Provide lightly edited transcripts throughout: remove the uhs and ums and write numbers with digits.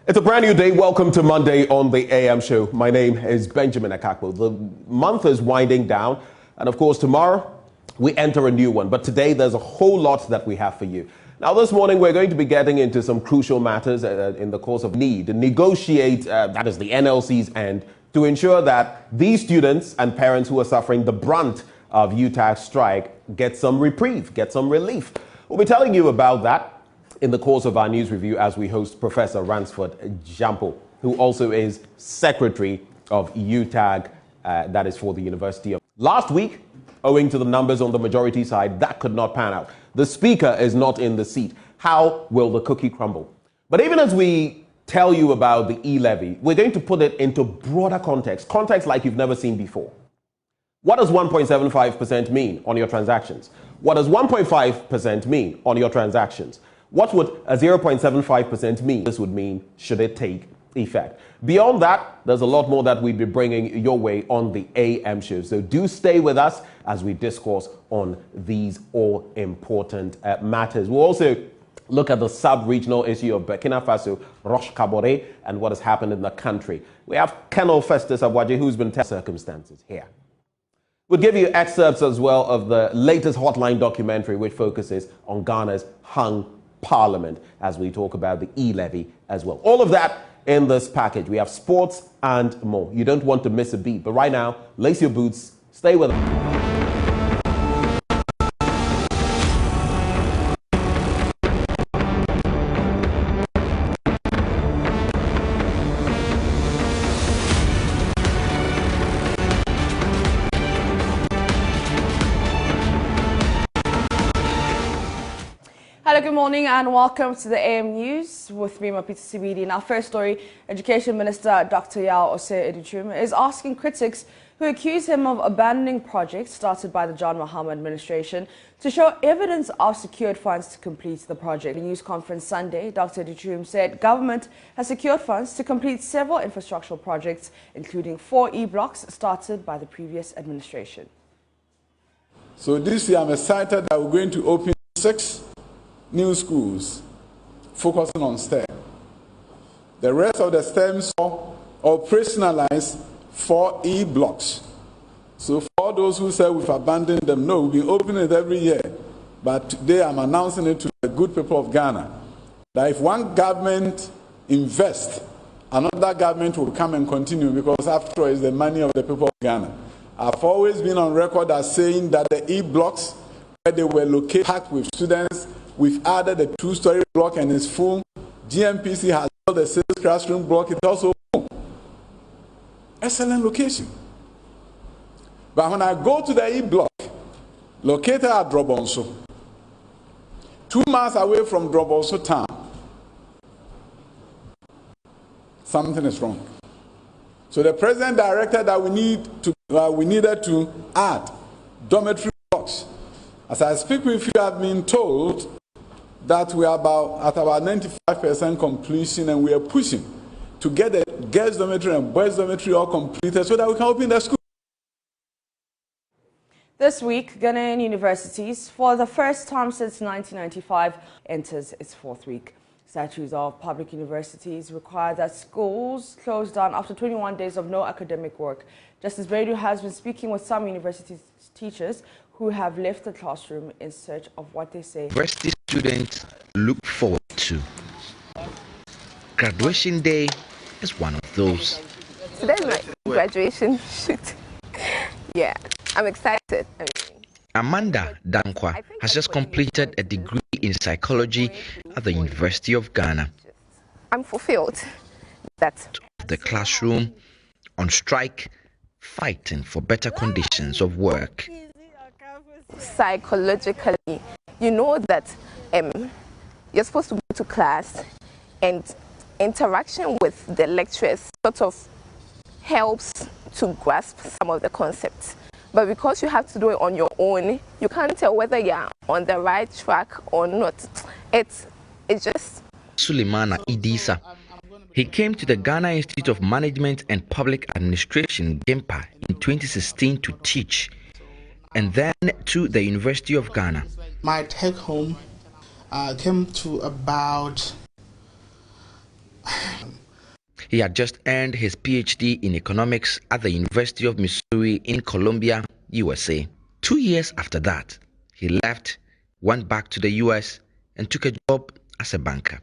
It's a brand new day. Welcome to Monday on the AM show. My name is Benjamin Akakpo. The month is winding down, and of course tomorrow we enter a new one. But today there's a whole lot that we have for you. Now this morning we're going to be getting into some crucial matters in the course of need to negotiate, that is the NLC's end, to ensure that these students and parents who are suffering the brunt of UTAG strike get some reprieve, get some relief. We'll be telling you about that in the course of our news review as we host Professor Ransford Jampo, who also is Secretary of UTAG, that is for the University of. Last week, owing to the numbers on the majority side, that could not pan out. The Speaker is not in the seat. How will the cookie crumble? But even as we tell you about the E-levy, we're going to put it into broader context like you've never seen before. What does 1.75% mean on your transactions? What does 1.5% mean on your transactions? What would a 0.75% mean? This would mean should it take effect. Beyond that, there's a lot more that we'll be bringing your way on the AM show. So do stay with us as we discourse on these all-important matters. We'll also look at the sub-regional issue of Burkina Faso, Roche Kabore, and what has happened in the country. We have Colonel Festus Abwaje, who's been testing circumstances here. We'll give you excerpts as well of the latest Hotline documentary, which focuses on Ghana's hung Parliament as we talk about the E-levy as well. All of that in this package. We have sports and more. You don't want to miss a beat. But right now, lace your boots, stay with us. Hello, good morning and welcome to the AM News with me, Mapita Sibidi. In our first story, Education Minister Dr. Yao Osei-Edichum is asking critics who accuse him of abandoning projects started by the John Mahama administration to show evidence of secured funds to complete the project. In a news conference Sunday, Dr. Edichum said government has secured funds to complete several infrastructural projects, including 4 E-blocks started by the previous administration. So this year I'm excited that we're going to open 6 new schools focusing on STEM. The rest of the STEMs are operationalized 4 E-blocks. So for those who say we've abandoned them, no, we've been opening it every year. But today I'm announcing it to the good people of Ghana that if one government invests, another government will come and continue, because after all, it's the money of the people of Ghana. I've always been on record as saying that the E-blocks, where they were located packed with students, we've added a 2-story block and it's full. GMPC has built a 6 classroom block. It's also full. Excellent location. But when I go to the E-block, located at Drobonso, 2 miles away from Drobonso town, something is wrong. So the president directed that we needed to add dormitory blocks. As I speak with you, I've been told that we are at about 95% completion, and we are pushing to get the girls' dormitory and boys' dormitory all completed so that we can open the school. This week, Ghanaian universities, for the first time since 1995, enters its 4th week. Statutes of public universities require that schools close down after 21 days of no academic work. Justice Bedu has been speaking with some university teachers who have left the classroom in search of what they say university students look forward to. Graduation day is one of those. Today's my graduation shoot. Yeah, I'm excited. Amanda Dankwa has just completed a degree in psychology at the University of Ghana. I'm fulfilled. That's the classroom, on strike, fighting for better conditions of work. Psychologically, you know that you're supposed to go to class, and interaction with the lecturers sort of helps to grasp some of the concepts. But because you have to do it on your own, you can't tell whether you're on the right track or not. It's just... Suleimana Idisa. He came to the Ghana Institute of Management and Public Administration, GIMPA, in 2016 to teach, and then to the University of Ghana. My take home came to about He had just earned his PhD in economics at the University of Missouri in Columbia, USA. 2 years after that, he left, went back to the US, and took a job as a banker.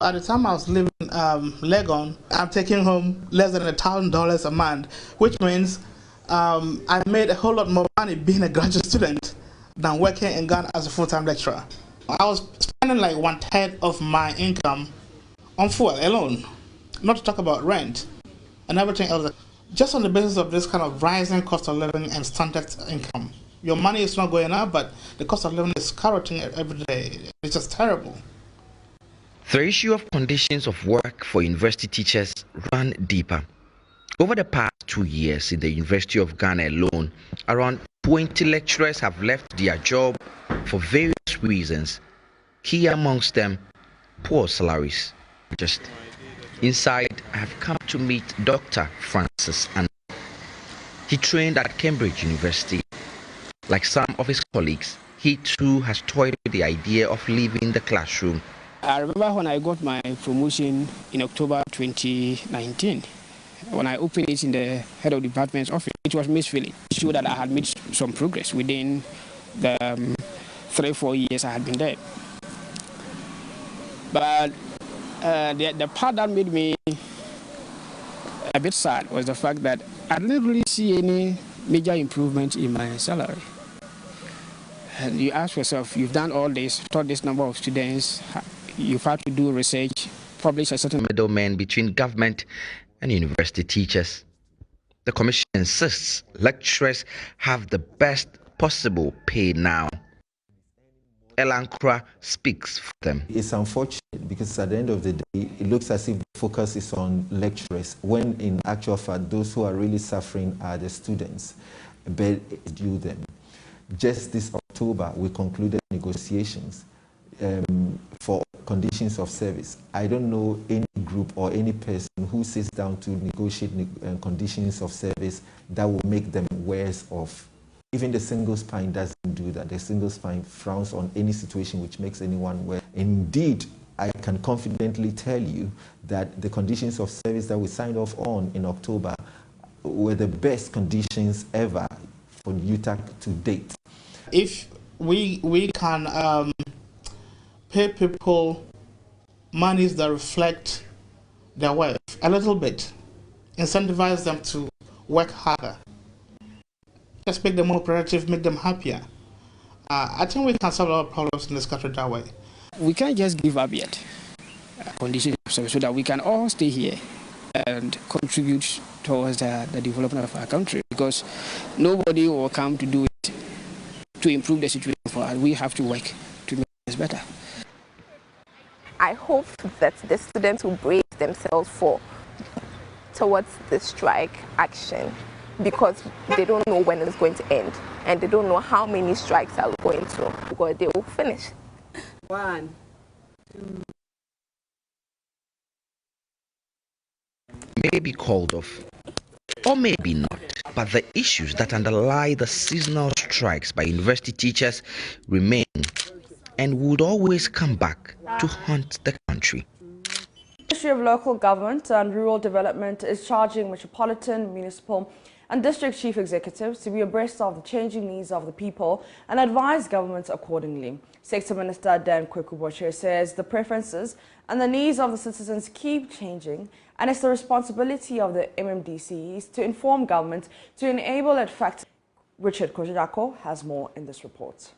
At the time I was living Legon, I'm taking home less than $1,000 a month, which means I made a whole lot more money being a graduate student than working in Ghana as a full-time lecturer. I was spending like 1/3 of my income on fuel alone, not to talk about rent and everything else. Just on the basis of this kind of rising cost of living and standard income. Your money is not going up, but the cost of living is skyrocketing every day. It's just terrible. The issue of conditions of work for university teachers ran deeper. Over the past 2 years in the University of Ghana alone, around 20 lecturers have left their job for various reasons. Key amongst them, poor salaries. Just inside, I have come to meet Dr. Francis, and he trained at Cambridge University. Like some of his colleagues, he too has toyed with the idea of leaving the classroom. I remember when I got my promotion in October 2019. When I opened it in the head of department's office, it was misfilling. It showed that I had made some progress within the 3-4 years I had been there. But the part that made me a bit sad was the fact that I didn't really see any major improvement in my salary. And you ask yourself, you've done all this, taught this number of students, you've had to do research, publish a certain middleman between government and university teachers. The commission insists lecturers have the best possible pay now. Elankra speaks for them. It's unfortunate because at the end of the day, it looks as if the focus is on lecturers, when in actual fact, those who are really suffering are the students. But it's due them. Just this October, we concluded negotiations for conditions of service. I don't know any group or any person who sits down to negotiate conditions of service that will make them worse off. Even the single spine doesn't do that. The single spine frowns on any situation which makes anyone worse. Indeed, I can confidently tell you that the conditions of service that we signed off on in October were the best conditions ever for UTAC to date. If we can pay people monies that reflect their worth a little bit, incentivize them to work harder, just make them more productive, make them happier. I think we can solve a lot of problems in this country that way. We can't just give up yet conditions of service so that we can all stay here and contribute towards the development of our country, because nobody will come to do it to improve the situation for us. We have to work to make this better. I hope that the students will brace themselves towards the strike action, because they don't know when it's going to end, and they don't know how many strikes are going to, because they will finish. 1, 2. May be called off, or maybe not, but the issues that underlie the seasonal strikes by university teachers remain and would always come back to haunt the country. The Ministry of Local Government and Rural Development is charging metropolitan, municipal and district chief executives to be abreast of the changing needs of the people and advise governments accordingly. Sector Minister Dan Kwekuboche says the preferences and the needs of the citizens keep changing, and it's the responsibility of the MMDCEs to inform government to enable it. Fact, Richard Kojako has more in this report.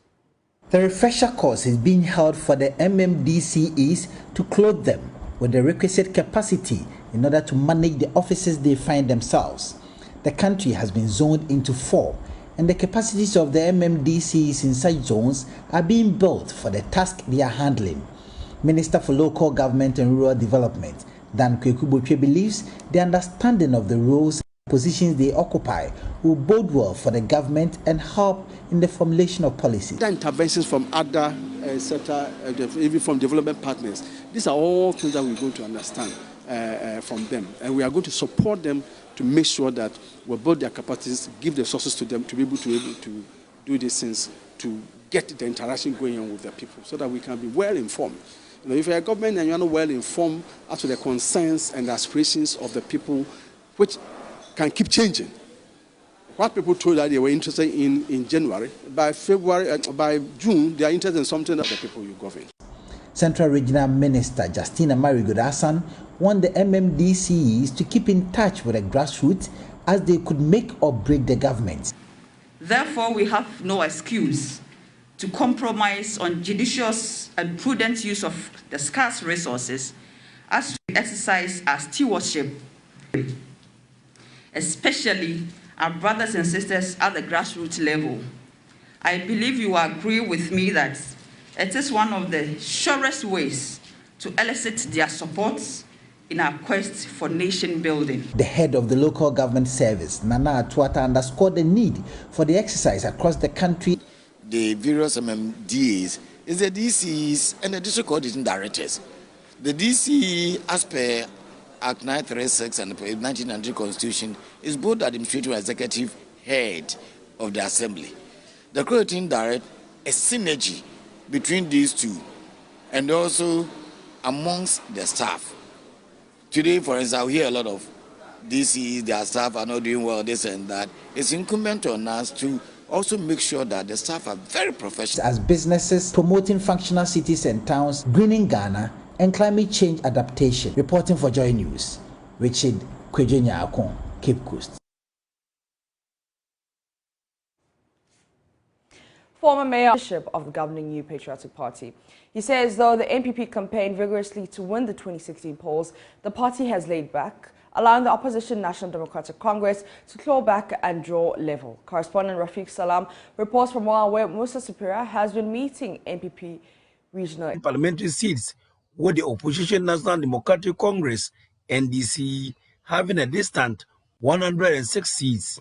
The refresher course is being held for the MMDCEs to clothe them with the requisite capacity in order to manage the offices they find themselves. The country has been zoned into 4, and the capacities of the MMDCEs in such zones are being built for the task they are handling. Minister for Local Government and Rural Development, Dan Kwekuboche, believes the understanding of the roles and positions they occupy will bode well for the government and help in the formulation of policy. The interventions from other sector, even from development partners, these are all things that we're going to understand from them, and we are going to support them to make sure that we build their capacities, give the resources to them to be able to do these things, to get the interaction going on with the people, so that we can be well informed You know, if you're a government and you're not well informed as to the concerns and the aspirations of the people, which can keep changing. What people told that they were interested in January, by June, they are interested in something that the people you govern. Central Regional Minister Justina Marigodasan want the MMDCEs to keep in touch with the grassroots as they could make or break the government. Therefore, we have no excuse to compromise on judicious and prudent use of the scarce resources as we exercise our stewardship, especially our brothers and sisters at the grassroots level. I believe you agree with me that it is one of the surest ways to elicit their support in our quest for nation building. The head of the local government service, Nana Atuata, underscored the need for the exercise across the country. The various MMDAs is the DCs and the district coordinating directors. The DCE, as per Act 936 and the 1993 Constitution, is both the administrative and executive head of the assembly. The coordinating director is synergy between these two and also amongst the staff. Today, for instance, we hear a lot of DCs, their staff are not doing well, this and that. It's incumbent on us to also make sure that the staff are very professional. As businesses promoting functional cities and towns, greening Ghana, and climate change adaptation. Reporting for Joy News, Richard Kwejenyakon, Cape Coast. Former mayor of the governing New Patriotic Party. He says though the NPP campaigned vigorously to win the 2016 polls, the party has laid back, allowing the opposition National Democratic Congress to claw back and draw level. Correspondent Rafiq Salam reports from Wa, where Musa Superior has been meeting NPP regional parliamentary seats, with the opposition National Democratic Congress, NDC, having a distant 106 seats.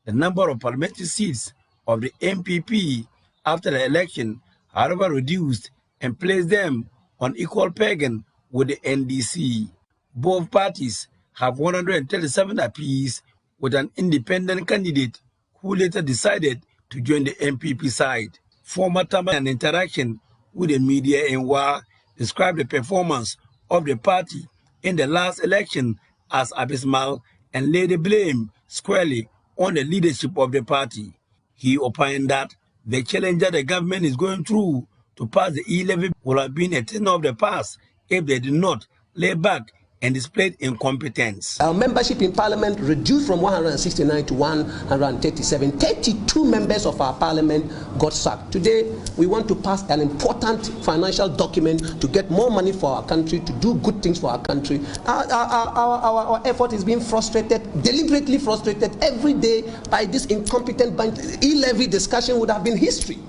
The number of parliamentary seats of the NPP after the election, however, reduced and placed them on equal pegging with the NDC. Both parties have 137 apiece, with an independent candidate who later decided to join the NPP side. Former Taman and interaction with the media in Wa described the performance of the party in the last election as abysmal and laid the blame squarely on the leadership of the party. He opined that the challenge that the government is going through to pass the E-levy would have been a thing of the past if they did not lay back and displayed incompetence. Our membership in parliament reduced from 169 to 137. 32 members of our parliament got sacked. Today, we want to pass an important financial document to get more money for our country, to do good things for our country. Our effort is being frustrated, deliberately frustrated every day by this incompetent bunch. E-levy discussion would have been history.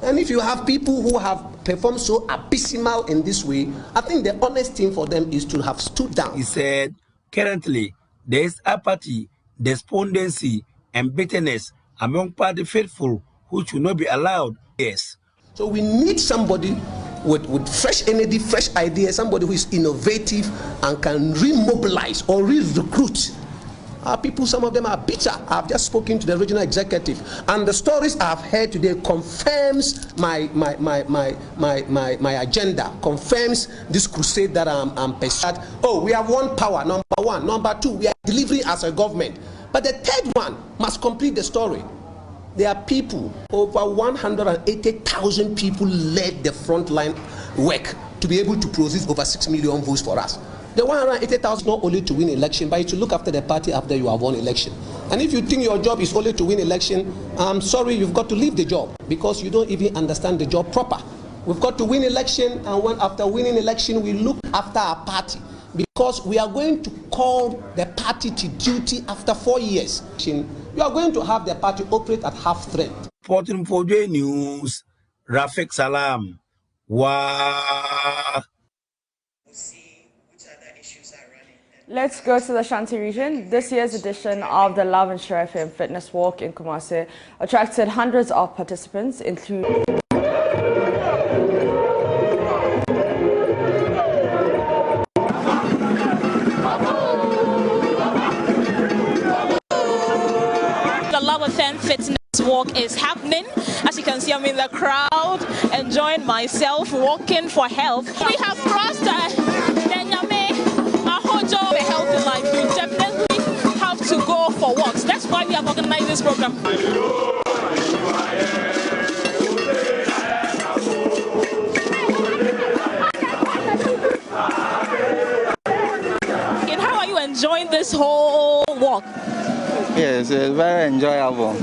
And if you have people who have performed so abysmal in this way, I think the honest thing for them is to have stood down. He said, currently, there is apathy, despondency, and bitterness among party faithful who should not be allowed. Yes. So we need somebody with fresh energy, fresh ideas, somebody who is innovative and can remobilize or re-recruit. Our people, some of them are bitter. I've just spoken to the regional executive, and the stories I've heard today confirms my agenda, confirms this crusade that I'm pursuing. Oh, we have one power, number one. Number two, we are delivering as a government. But the third one must complete the story. There are people, over 180,000 people led the frontline work to be able to produce over 6 million votes for us. The 180,000 not only to win election, but to look after the party after you have won election. And if you think your job is only to win election, I'm sorry, you've got to leave the job because you don't even understand the job proper. We've got to win election, and when after winning election, we look after our party because we are going to call the party to duty after 4 years. You are going to have the party operate at half strength. Reporting for J News, Rafiq Salam. Wow. Let's go to the Ashanti region. This year's edition of the Love and Share FM Fitness Walk in Kumasi attracted hundreds of participants, including the Love FM Fitness Walk is happening. As you can see, I'm in the crowd enjoying my myself walking for health. We have crossed the healthy life. You definitely have to go for walks. That's why we have organized this program. And how are you enjoying this whole walk? Yes, it's very enjoyable.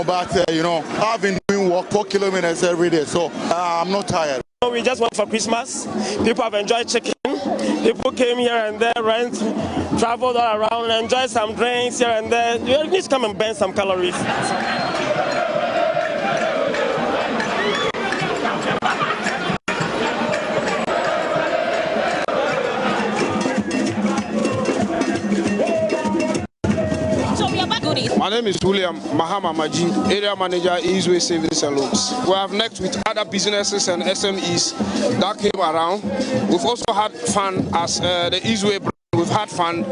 But I've been doing walk 4 kilometers every day, so I'm not tired. We just went for Christmas. People have enjoyed chicken. People came here and there, traveled all around, enjoyed some drinks here and there. You need to come and burn some calories. My name is William Mahama Majid, Area Manager, Eastway Savings and Loans. We have networked with other businesses and SMEs that came around. We've also had fun as the Eastway brand. We've had fun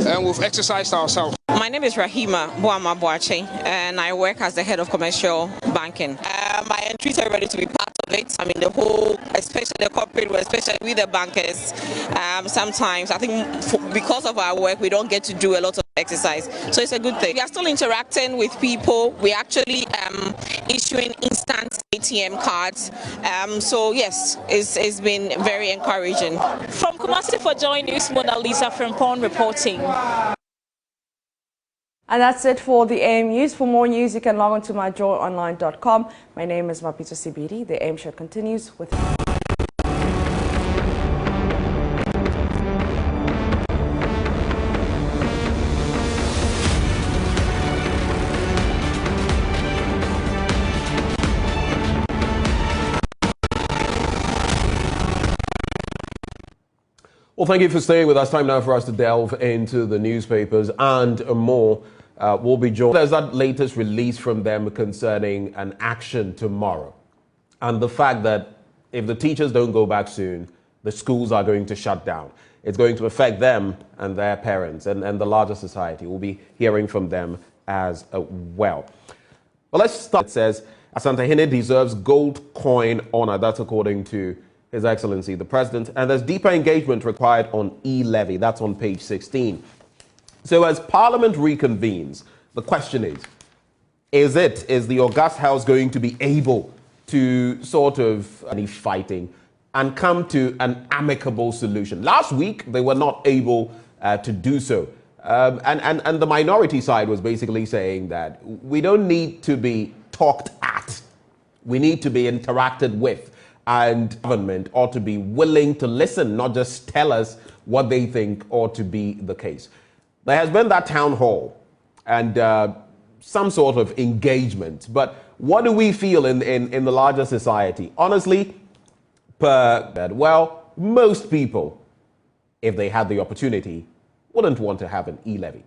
and we've exercised ourselves. My name is Rahima Boama Boache, and I work as the head of commercial banking. I entreat everybody to be part of it. I mean, the whole, especially the corporate world, especially with the bankers. Sometimes, I think because of our work, we don't get to do a lot of exercise. So it's a good thing. We are still interacting with people. We're actually issuing instant ATM cards. So yes, it's been very encouraging. From Kumasi for Joy News, Mona Lisa Frimpong reporting. And that's it for the AM News. For more news, you can log on to myjoyonline.com. My name is Mapito Sibidi. The AM Show continues with... Well, thank you for staying with us. Time now for us to delve into the newspapers and more. We'll be joined. There's that latest release from them concerning an action tomorrow. And the fact that if the teachers don't go back soon, the schools are going to shut down. It's going to affect them and their parents and the larger society. We'll be hearing from them as well. Well, let's start. It says, Asantehene deserves gold coin honor. That's according to His Excellency, the President. And there's deeper engagement required on E-levy. That's on page 16. So as Parliament reconvenes, the question is the August House going to be able to sort of any fighting and come to an amicable solution? Last week, they were not able to do so. And the minority side was basically saying that we don't need to be talked at. We need to be interacted with. And government ought to be willing to listen, not just tell us what they think ought to be the case. There has been that town hall and some sort of engagement. But what do we feel in the larger society? Honestly, well, most people, if they had the opportunity, wouldn't want to have an E-levy.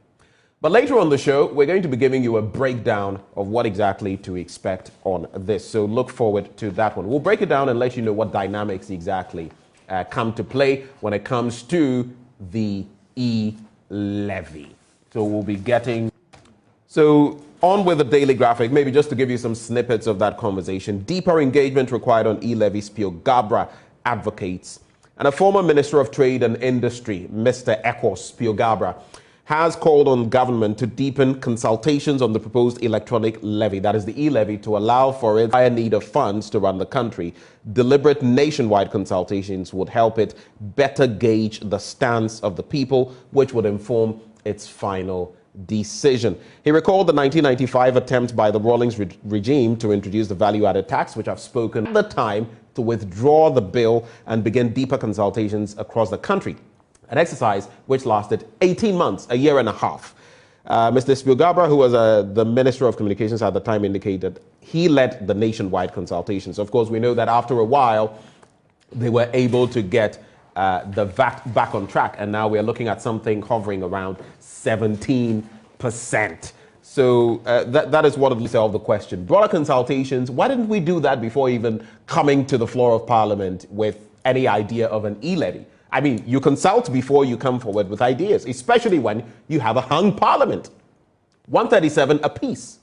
But later on the show, we're going to be giving you a breakdown of what exactly to expect on this. So look forward to that one. We'll break it down and let you know what dynamics exactly come to play when it comes to the E-levy. So we'll be getting... So on with the daily graphic, maybe just to give you some snippets of that conversation. Deeper engagement required on E-levy, Spiogabra advocates. And a former Minister of Trade and Industry, Mr. Ekos Spiogabra, has called on government to deepen consultations on the proposed electronic levy, that is the E-levy, to allow for its higher need of funds to run the country. Deliberate nationwide consultations would help it better gauge the stance of the people, which would inform its final decision. He recalled the 1995 attempt by the Rawlings regime to introduce the value-added tax, which I've spoken at the time, to withdraw the bill and begin deeper consultations across the country. An exercise which lasted 18 months, a year and a half. Mr. Spiogabra, who was the Minister of Communications at the time, indicated he led the nationwide consultations. Of course, we know that after a while, they were able to get the VAT back on track, and now we're looking at something hovering around 17%. So that is what it solved the question. Broader consultations, why didn't we do that before even coming to the floor of Parliament with any idea of an E-levy? I mean, you consult before you come forward with ideas, especially when you have a hung Parliament. 137 apiece.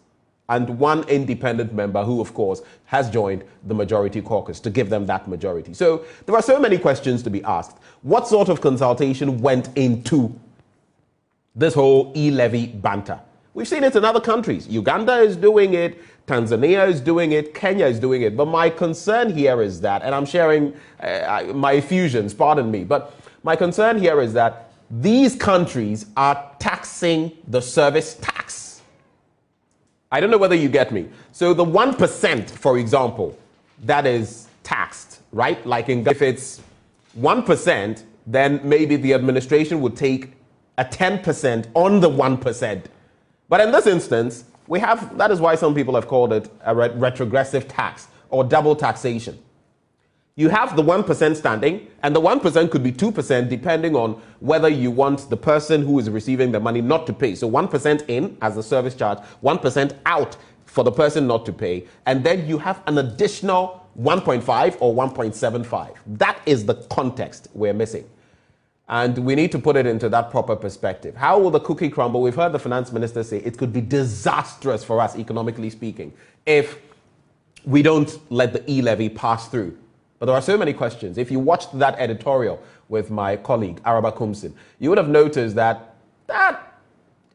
and one independent member who, of course, has joined the majority caucus to give them that majority. So there are so many questions to be asked. What sort of consultation went into this whole e-levy banter? We've seen it in other countries. Uganda is doing it, Tanzania is doing it, Kenya is doing it. But my concern here is that, and I'm sharing my effusions, pardon me, but my concern here is that these countries are taxing the service tax. I don't know whether you get me. So the 1%, for example, that is taxed, right? Like if it's 1%, then maybe the administration would take a 10% on the 1%. But in this instance, we have, that is why some people have called it a retrogressive tax or double taxation. You have the 1% standing, and the 1% could be 2% depending on whether you want the person who is receiving the money not to pay. So 1% in as the service charge, 1% out for the person not to pay, and then you have an additional 1.5 or 1.75. That is the context we're missing. And we need to put it into that proper perspective. How will the cookie crumble? We've heard the finance minister say it could be disastrous for us, economically speaking, if we don't let the e-levy pass through. But there are so many questions. If you watched that editorial with my colleague, Araba Kumsin, you would have noticed that that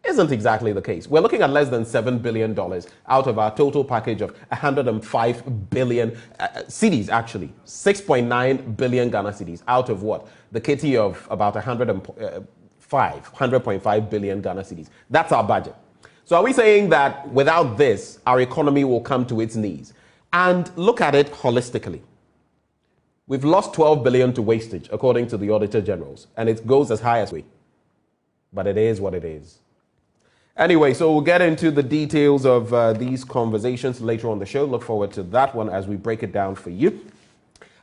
isn't exactly the case. We're looking at less than $7 billion out of our total package of 105 billion cedis, actually. 6.9 billion Ghana cedis out of what? The kitty of about 100.5 billion Ghana cedis. That's our budget. So are we saying that without this, our economy will come to its knees? And look at it holistically. We've lost 12 billion to wastage, according to the Auditor Generals, and it goes as high as we. But it is what it is. Anyway, so we'll get into the details of these conversations later on the show. Look forward to that one as we break it down for you.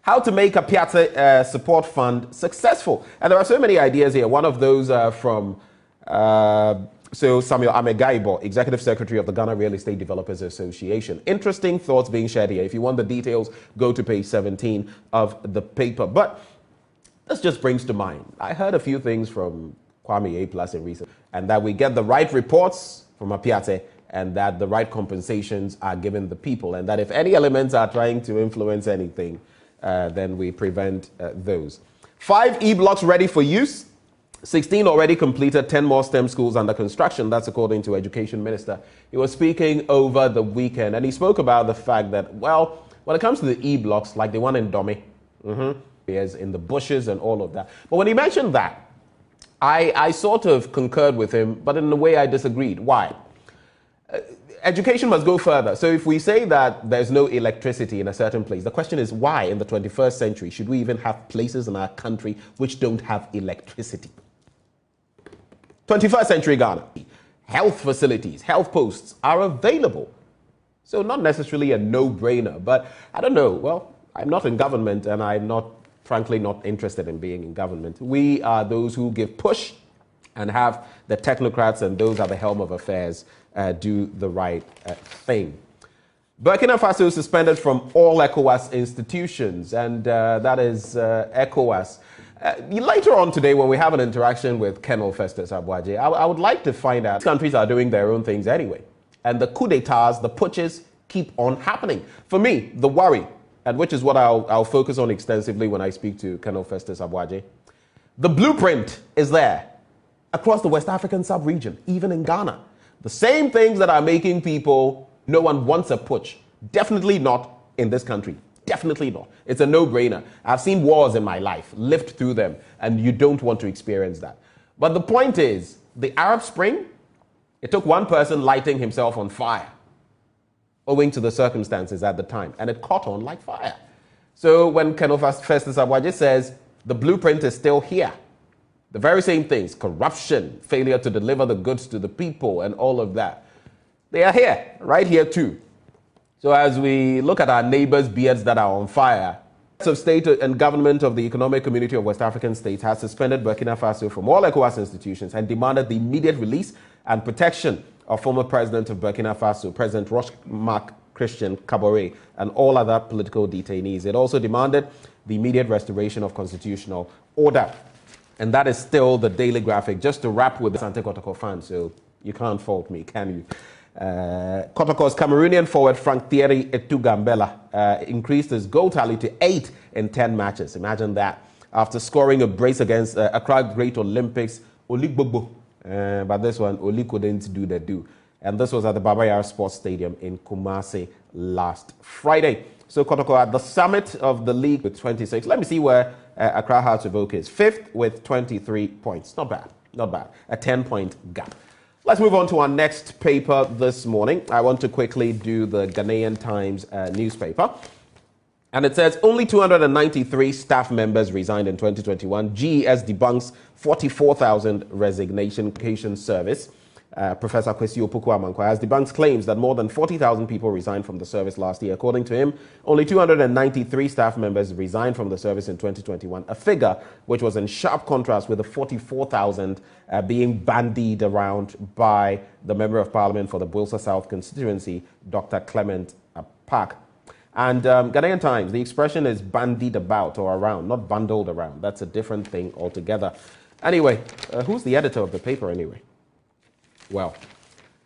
How to make a Piazza support fund successful. And there are so many ideas here. One of those from Samuel Amegaibo, Executive Secretary of the Ghana Real Estate Developers Association. Interesting thoughts being shared here. If you want the details, go to page 17 of the paper. But this just brings to mind, I heard a few things from Kwame A. Plus in recent, and that we get the right reports from Apiate, and that the right compensations are given the people, and that if any elements are trying to influence anything, then we prevent those. 5 e-blocks ready for use, 16 already completed, 10 more STEM schools under construction. That's according to Education Minister. He was speaking over the weekend, and he spoke about the fact that, well, when it comes to the e-blocks, like the one in Dome, is in the bushes and all of that. But when he mentioned that, I sort of concurred with him, but in a way I disagreed. Why? Education must go further. So if we say that there's no electricity in a certain place, the question is why in the 21st century should we even have places in our country which don't have electricity? 21st century Ghana, health facilities, health posts are available. So not necessarily a no-brainer, but I don't know. Well, I'm not in government, and I'm not, frankly, not interested in being in government. We are those who give push and have the technocrats and those at the helm of affairs do the right thing. Burkina Faso suspended from all ECOWAS institutions, and that is ECOWAS. Later on today, when we have an interaction with Colonel Festus Abuaje, I would like to find out, countries are doing their own things anyway. And the coup d'etats, the putches keep on happening. For me, the worry, and which is what I'll focus on extensively when I speak to Colonel Festus Abuaje, the blueprint is there across the West African sub-region, even in Ghana. The same things that are making people, no one wants a putsch. Definitely not in this country. Definitely not. It's a no-brainer. I've seen wars in my life, lived through them, and you don't want to experience that. But the point is, the Arab Spring, it took one person lighting himself on fire, owing to the circumstances at the time, and it caught on like fire. So when Colonel Festus Abuaje says the blueprint is still here, the very same things, corruption, failure to deliver the goods to the people, and all of that, they are here, right here too. So as we look at our neighbors' beards that are on fire, the of State and Government of the Economic Community of West African States has suspended Burkina Faso from all ECOWAS institutions and demanded the immediate release and protection of former President of Burkina Faso, President Roch-Marc Christian Kabore, and all other political detainees. It also demanded the immediate restoration of constitutional order. And that is still the daily graphic. Just to wrap with the Sante Kotoko fan, so you can't fault me, can you? Kotoko's Cameroonian forward Frank Thierry Etugambela increased his goal tally to 8 in 10 matches. Imagine that. After scoring a brace against Accra Great Olympics, Oli Gbogbo. But this one, Oli couldn't do the do. And this was at the Baba Yara Sports Stadium in Kumasi last Friday. So Kotoko at the summit of the league with 26. Let me see where Accra Hearts of Oak is. 5th with 23 points. Not bad. Not bad. A 10-point gap. Let's move on to our next paper this morning. I want to quickly do the Ghanaian Times newspaper. And it says only 293 staff members resigned in 2021. GES debunks 44,000 resignation service. Professor Kwesi Opoku-Amankwah has debunked claims that more than 40,000 people resigned from the service last year. According to him, only 293 staff members resigned from the service in 2021, a figure which was in sharp contrast with the 44,000 being bandied around by the Member of Parliament for the Bolsa South constituency, Dr. Clement Park. And Ghanaian Times, the expression is bandied about or around, not bundled around. That's a different thing altogether. Anyway, who's the editor of the paper anyway? Well,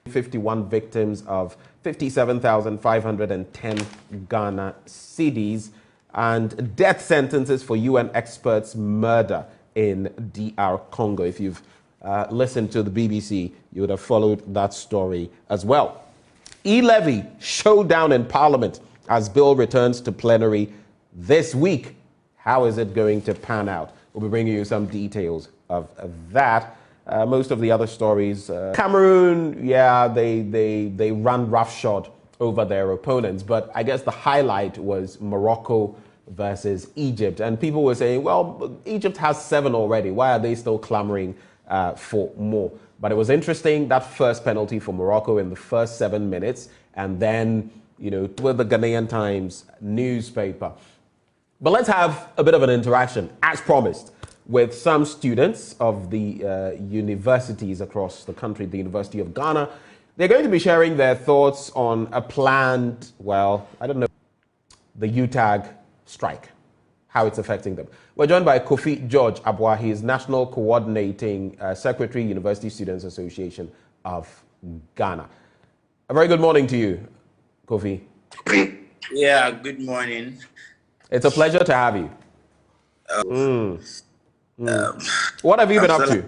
51 victims of 57,510 Ghana cedis and death sentences for UN experts' murder in DR Congo. If you've listened to the BBC, you would have followed that story as well. E-levy showdown in Parliament as bill returns to plenary this week. How is it going to pan out? We'll be bringing you some details of that. Most of the other stories, Cameroon, yeah, they run roughshod over their opponents. But I guess the highlight was Morocco versus Egypt. And people were saying, well, Egypt has 7 already. Why are they still clamoring for more? But it was interesting, that first penalty for Morocco in the first 7 minutes. And then, you know, with the Ghanaian Times newspaper. But let's have a bit of an interaction, as promised, with some students of the universities across the country, the University of Ghana. They're going to be sharing their thoughts on a planned, well, I don't know, the UTAG strike, how it's affecting them. We're joined by Kofi George Abwa. He is National Coordinating Secretary, University Students Association of Ghana. A very good morning to you, Kofi. Yeah, good morning. It's a pleasure to have you. What have you been up to?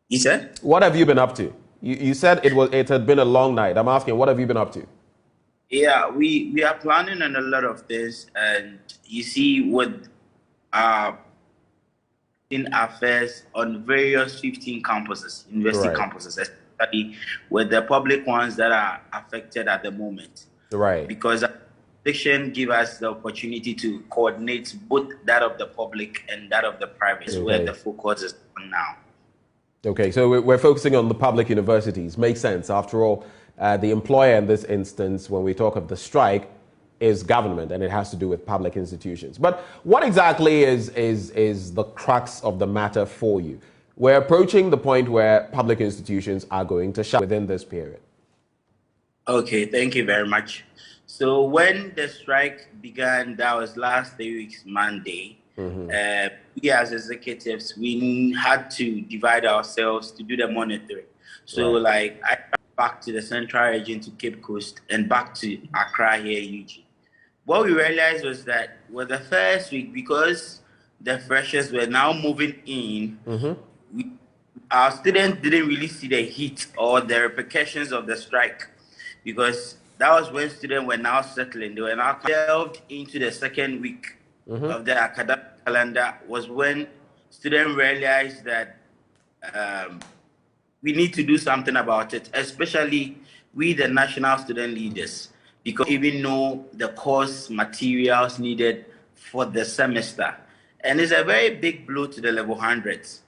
You said? What have you been up to? You said it had been a long night. I'm asking, what have you been up to? Yeah, we are planning on a lot of this, and you see, with in affairs on various 15 campuses, university campuses, especially with the public ones that are affected at the moment. Right. Because section give us the opportunity to coordinate both that of the public and that of the private, where the focus is on now. Okay, so we're focusing on the public universities. Makes sense. After all, the employer in this instance, when we talk of the strike, is government, and it has to do with public institutions. But what exactly is the crux of the matter for you? We're approaching the point where public institutions are going to shut within this period. Okay, thank you very much. So when the strike began, that was last 3 weeks Monday, we as executives, we had to divide ourselves to do the monitoring. So like I back to the central region to Cape Coast and back to Accra here, UG. What we realized was that with the first week, because the freshers were now moving in, our students didn't really see the heat or the repercussions of the strike, because that was when students were now settling. They were now delved into the second week of the academic calendar, was when students realized that we need to do something about it, especially we, the national student leaders, because we even know the course materials needed for the semester. And it's a very big blow to the level hundreds.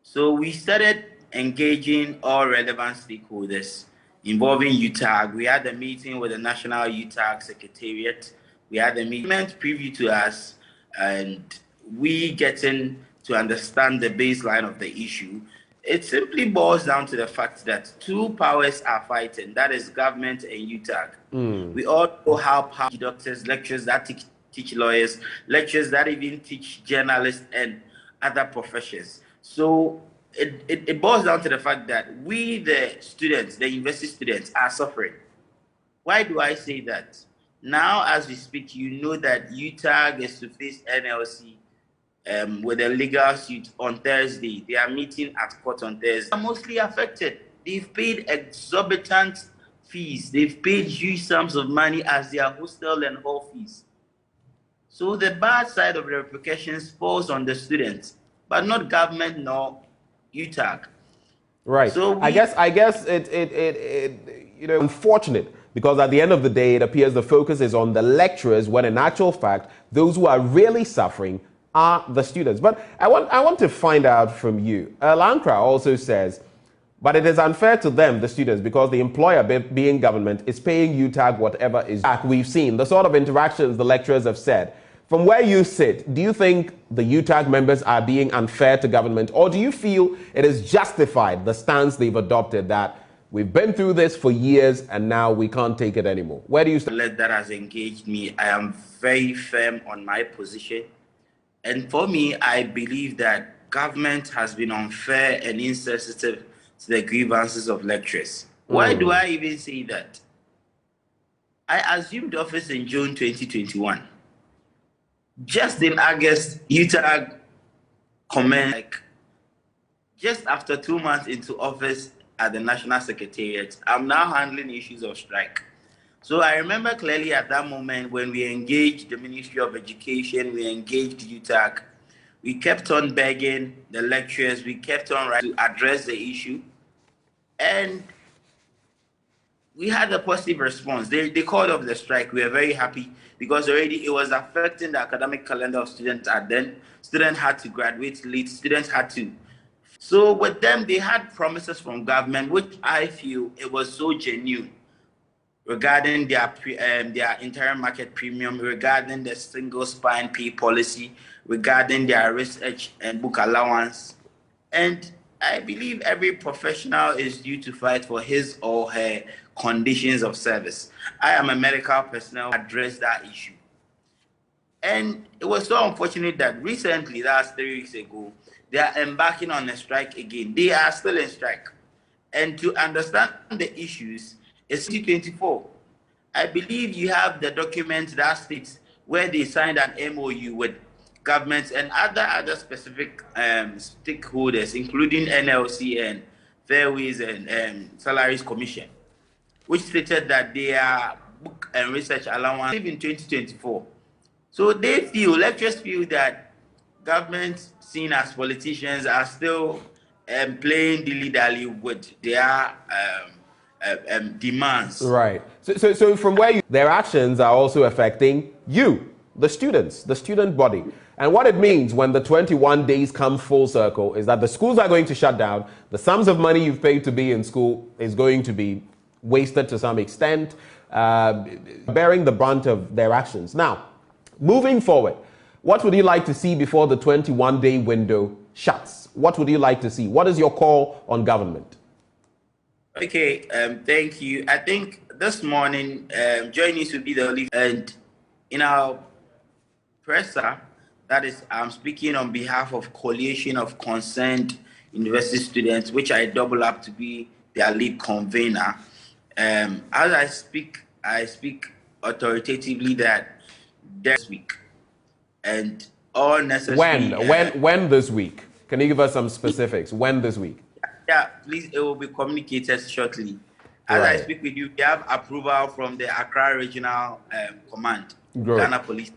So we started engaging all relevant stakeholders involving UTAG. We had a meeting with the National UTAG Secretariat. We had a meeting preview to us, and we getting to understand the baseline of the issue. It simply boils down to the fact that two powers are fighting, that is government and UTAG. We all know how doctors, lecturers that teach lawyers, lecturers that even teach journalists and other professions. So it boils down to the fact that we, the students, the university students, are suffering. Why do I say that? Now, as we speak, you know that UTAG is to face NLC with a legal suit on Thursday. They are meeting at court on Thursday. They are mostly affected. They've paid exorbitant fees. They've paid huge sums of money as their hostel and hall fees. So the bad side of the repercussions falls on the students, but not government nor UTAG. Right. So I guess it you know, unfortunate, because at the end of the day, it appears the focus is on the lecturers, when in actual fact, those who are really suffering are the students. But I want to find out from you. Lankra also says, but it is unfair to them, the students, because the employer, being government, is paying UTAG whatever is back. We've seen the sort of interactions the lecturers have said. From where you sit, do you think the UTAG members are being unfair to government, or do you feel it is justified, the stance they've adopted, that we've been through this for years and now we can't take it anymore? Where do you stand? That has engaged me. I am very firm on my position. And for me, I believe that government has been unfair and insensitive to the grievances of lecturers. Why do I even say that? I assumed office in June 2021. Just in August, UTAG commented, just after 2 months into office at the National Secretariat, I'm now handling issues of strike. So I remember clearly at that moment when we engaged the Ministry of Education, we engaged UTAG, we kept on begging the lecturers, we kept on to address the issue, and we had a positive response. They called off the strike. We were very happy because already it was affecting the academic calendar of students at then. Students had to graduate late, students had to. So with them, they had promises from government, which I feel it was so genuine, regarding their interim market premium, regarding the single spine pay policy, regarding their research and book allowance. And I believe every professional is due to fight for his or her conditions of service. I am a medical personnel, address that issue. And it was so unfortunate that recently, that's 3 weeks ago, they are embarking on a strike again. They are still in strike. And to understand the issues, it's 2024. I believe you have the document that states where they signed an MOU with governments and other specific stakeholders, including NLC and Fairways and Salaries Commission, which stated that their book and research allowance in 2024. So they feel, lecturers feel that governments seen as politicians are still playing dilly-dally with their demands. Right. So from where their actions are also affecting you, the students, the student body. And what it means when the 21 days come full circle is that the schools are going to shut down. The sums of money you've paid to be in school is going to be wasted to some extent, bearing the brunt of their actions. Now, moving forward, what would you like to see before the 21-day window shuts? What would you like to see? What is your call on government? Okay, thank you. I think this morning, Joy needs to be the only, and in our presser, that is, I'm speaking on behalf of Coalition of Concerned University Students, which I double up to be their lead convener. As I speak authoritatively that this week and all necessary. When this week? Can you give us some specifics? When this week? Yeah, please, it will be communicated shortly. As I speak with you, we have approval from the Accra Regional Command, Ghana Police.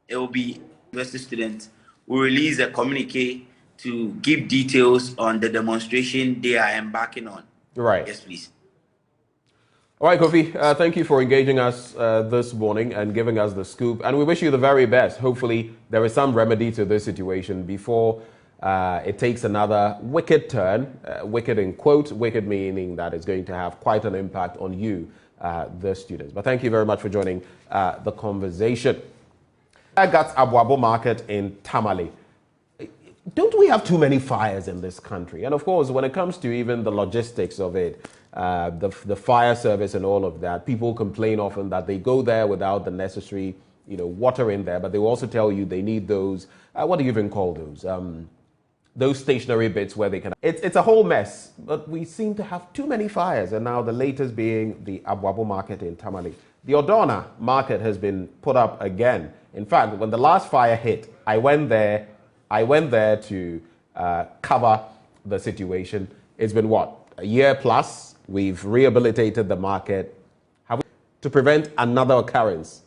It will be university students will release a communique to give details on the demonstration they are embarking on. Right. Yes, please. All right, Kofi, thank you for engaging us this morning and giving us the scoop. And we wish you the very best. Hopefully, there is some remedy to this situation before it takes another wicked turn. Wicked in quotes, wicked meaning that it's going to have quite an impact on you, the students. But thank you very much for joining the conversation. I got Abuabo Market in Tamale. Don't we have too many fires in this country? And of course, when it comes to even the logistics of it, the fire service and all of that, people complain often that they go there without the necessary, water in there, but they will also tell you they need those, what do you even call those? those stationary bits where they can. It's a whole mess, but we seem to have too many fires, and now the latest being the Abuabo market in Tamale. The Odona market has been put up again. In fact, when the last fire hit, I went there to cover the situation. It's been what, a year plus? We've rehabilitated the market to prevent another occurrence.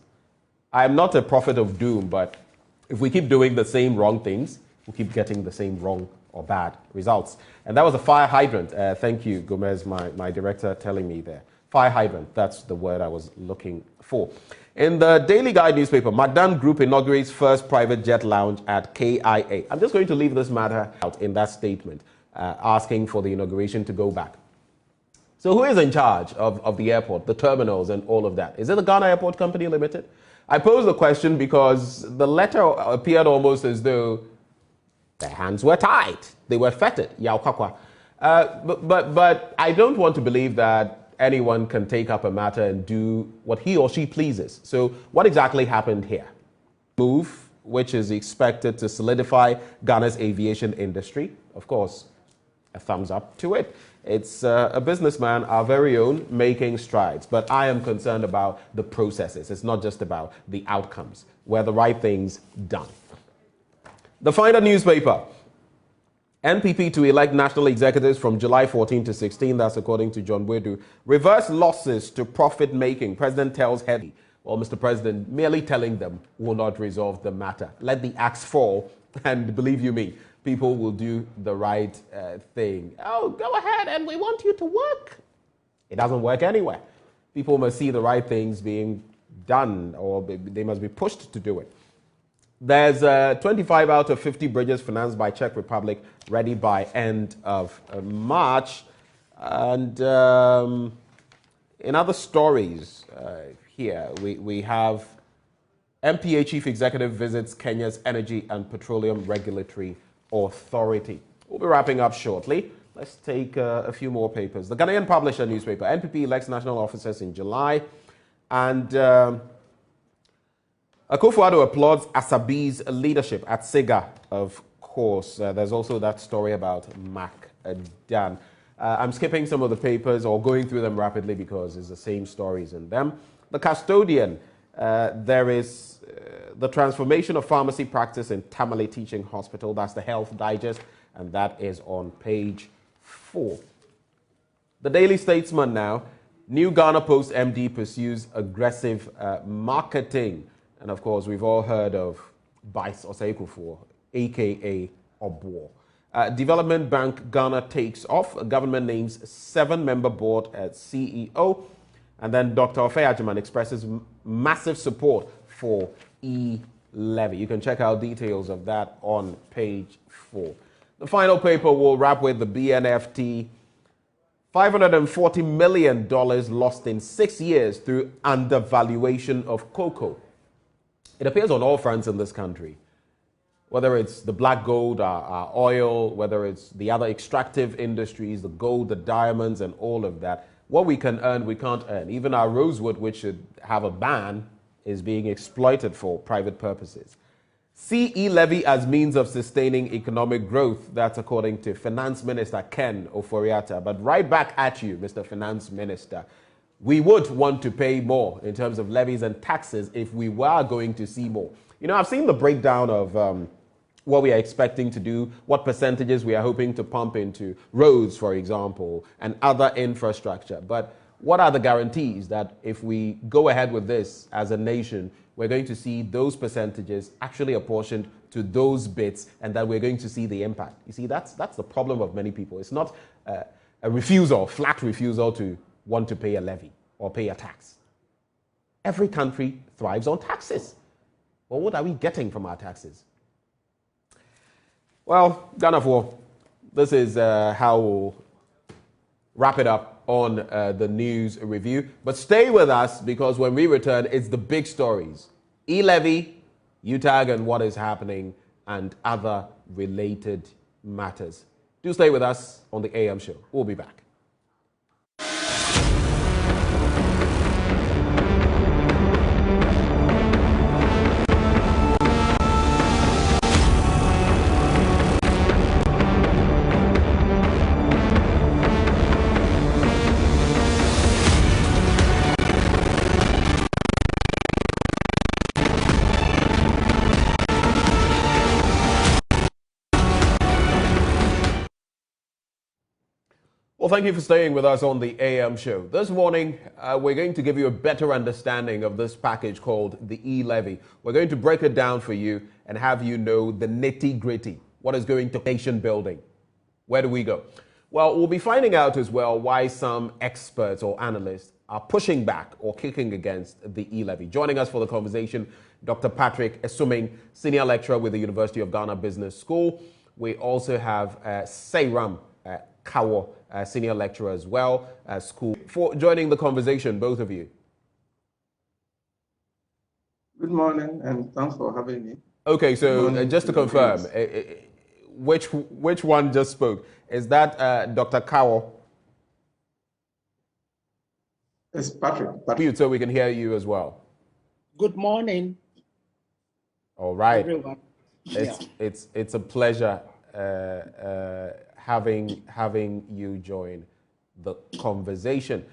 I'm not a prophet of doom, but if we keep doing the same wrong things, we'll keep getting the same wrong or bad results. And that was a fire hydrant. Thank you, Gomez, my director, telling me there. Fire hydrant, that's the word I was looking for. In the Daily Guide newspaper, Magdan Group inaugurates first private jet lounge at KIA. I'm just going to leave this matter out in that statement, asking for the inauguration to go back. So who is in charge of the airport, the terminals and all of that? Is it the Ghana Airport Company Limited? I pose the question because the letter appeared almost as though their hands were tied. They were fettered. But I don't want to believe that anyone can take up a matter and do what he or she pleases. So what exactly happened here? Move, which is expected to solidify Ghana's aviation industry. Of course, a thumbs up to it. It's a businessman, our very own, making strides. But I am concerned about the processes. It's not just about the outcomes. Were the right things done? The Finder newspaper. NPP to elect national executives from July 14 to 16. That's according to John Wedu. Reverse losses to profit making. President tells heavy. Well, Mr. President, merely telling them will not resolve the matter. Let the axe fall, and believe you me, people will do the right thing. Oh, go ahead, and we want you to work. It doesn't work anywhere. People must see the right things being done, or they must be pushed to do it. There's 25 out of 50 bridges financed by Czech Republic ready by end of March. And in other stories here, we have MPA Chief Executive visits Kenya's Energy and Petroleum Regulatory Authority. We'll be wrapping up shortly. Let's take a few more papers. The Ghanaian Publisher newspaper. NPP elects national officers in July. And Akufo-Addo applauds Asabi's leadership at SIGA, of course. There's also that story about Mac Dan. I'm skipping some of the papers or going through them rapidly because it's the same stories in them. The Custodian. There is the transformation of pharmacy practice in Tamale Teaching Hospital. That's the Health Digest, and that is on page 4. The Daily Statesman now. New Ghana Post MD pursues aggressive marketing. And of course, we've all heard of Bice Osei-Kuffour, a.k.a. Obwo. Development Bank Ghana takes off. Government names 7-member board as CEO. And then Dr. Ofei Agyeman expresses massive support for E-levy. You can check out details of that on page 4. The final paper will wrap with the BNFT. $540 million lost in 6 years through undervaluation of cocoa. It appears on all fronts in this country, whether it's the black gold, our oil, whether it's the other extractive industries, the gold, the diamonds, and all of that. What we can earn, we can't earn. Even our rosewood, which should have a ban, is being exploited for private purposes. See E-levy as means of sustaining economic growth. That's according to Finance Minister Ken Ofori-Atta. But right back at you, Mr. Finance Minister. We would want to pay more in terms of levies and taxes if we were going to see more. You know, I've seen the breakdown of what we are expecting to do, what percentages we are hoping to pump into roads, for example, and other infrastructure. But what are the guarantees that if we go ahead with this as a nation, we're going to see those percentages actually apportioned to those bits and that we're going to see the impact? You see, that's the problem of many people. It's not a refusal, flat refusal to want to pay a levy or pay a tax. Every country thrives on taxes. Well, what are we getting from our taxes? Well, Ghana 4, this is how we'll wrap it up on the news review. But stay with us because when we return, it's the big stories. E-levy, UTAG and what is happening, and other related matters. Do stay with us on the AM show. We'll be back. Well, thank you for staying with us on the AM show. This morning, we're going to give you a better understanding of this package called the E-levy. We're going to break it down for you and have you know the nitty-gritty. What is going to nation building? Where do we go? Well, we'll be finding out as well why some experts or analysts are pushing back or kicking against the E-levy. Joining us for the conversation, Dr. Patrick Esuming, Senior Lecturer with the University of Ghana Business School. We also have Seiram Kawo, Senior Lecturer as well, school, for joining the conversation, both of you. Good morning, and thanks for having me. Okay, so just to confirm, which one just spoke? Is that Dr. Kawo? It's Patrick. So we can hear you as well. Good morning. All right. Everyone. It's a pleasure having you join the conversation.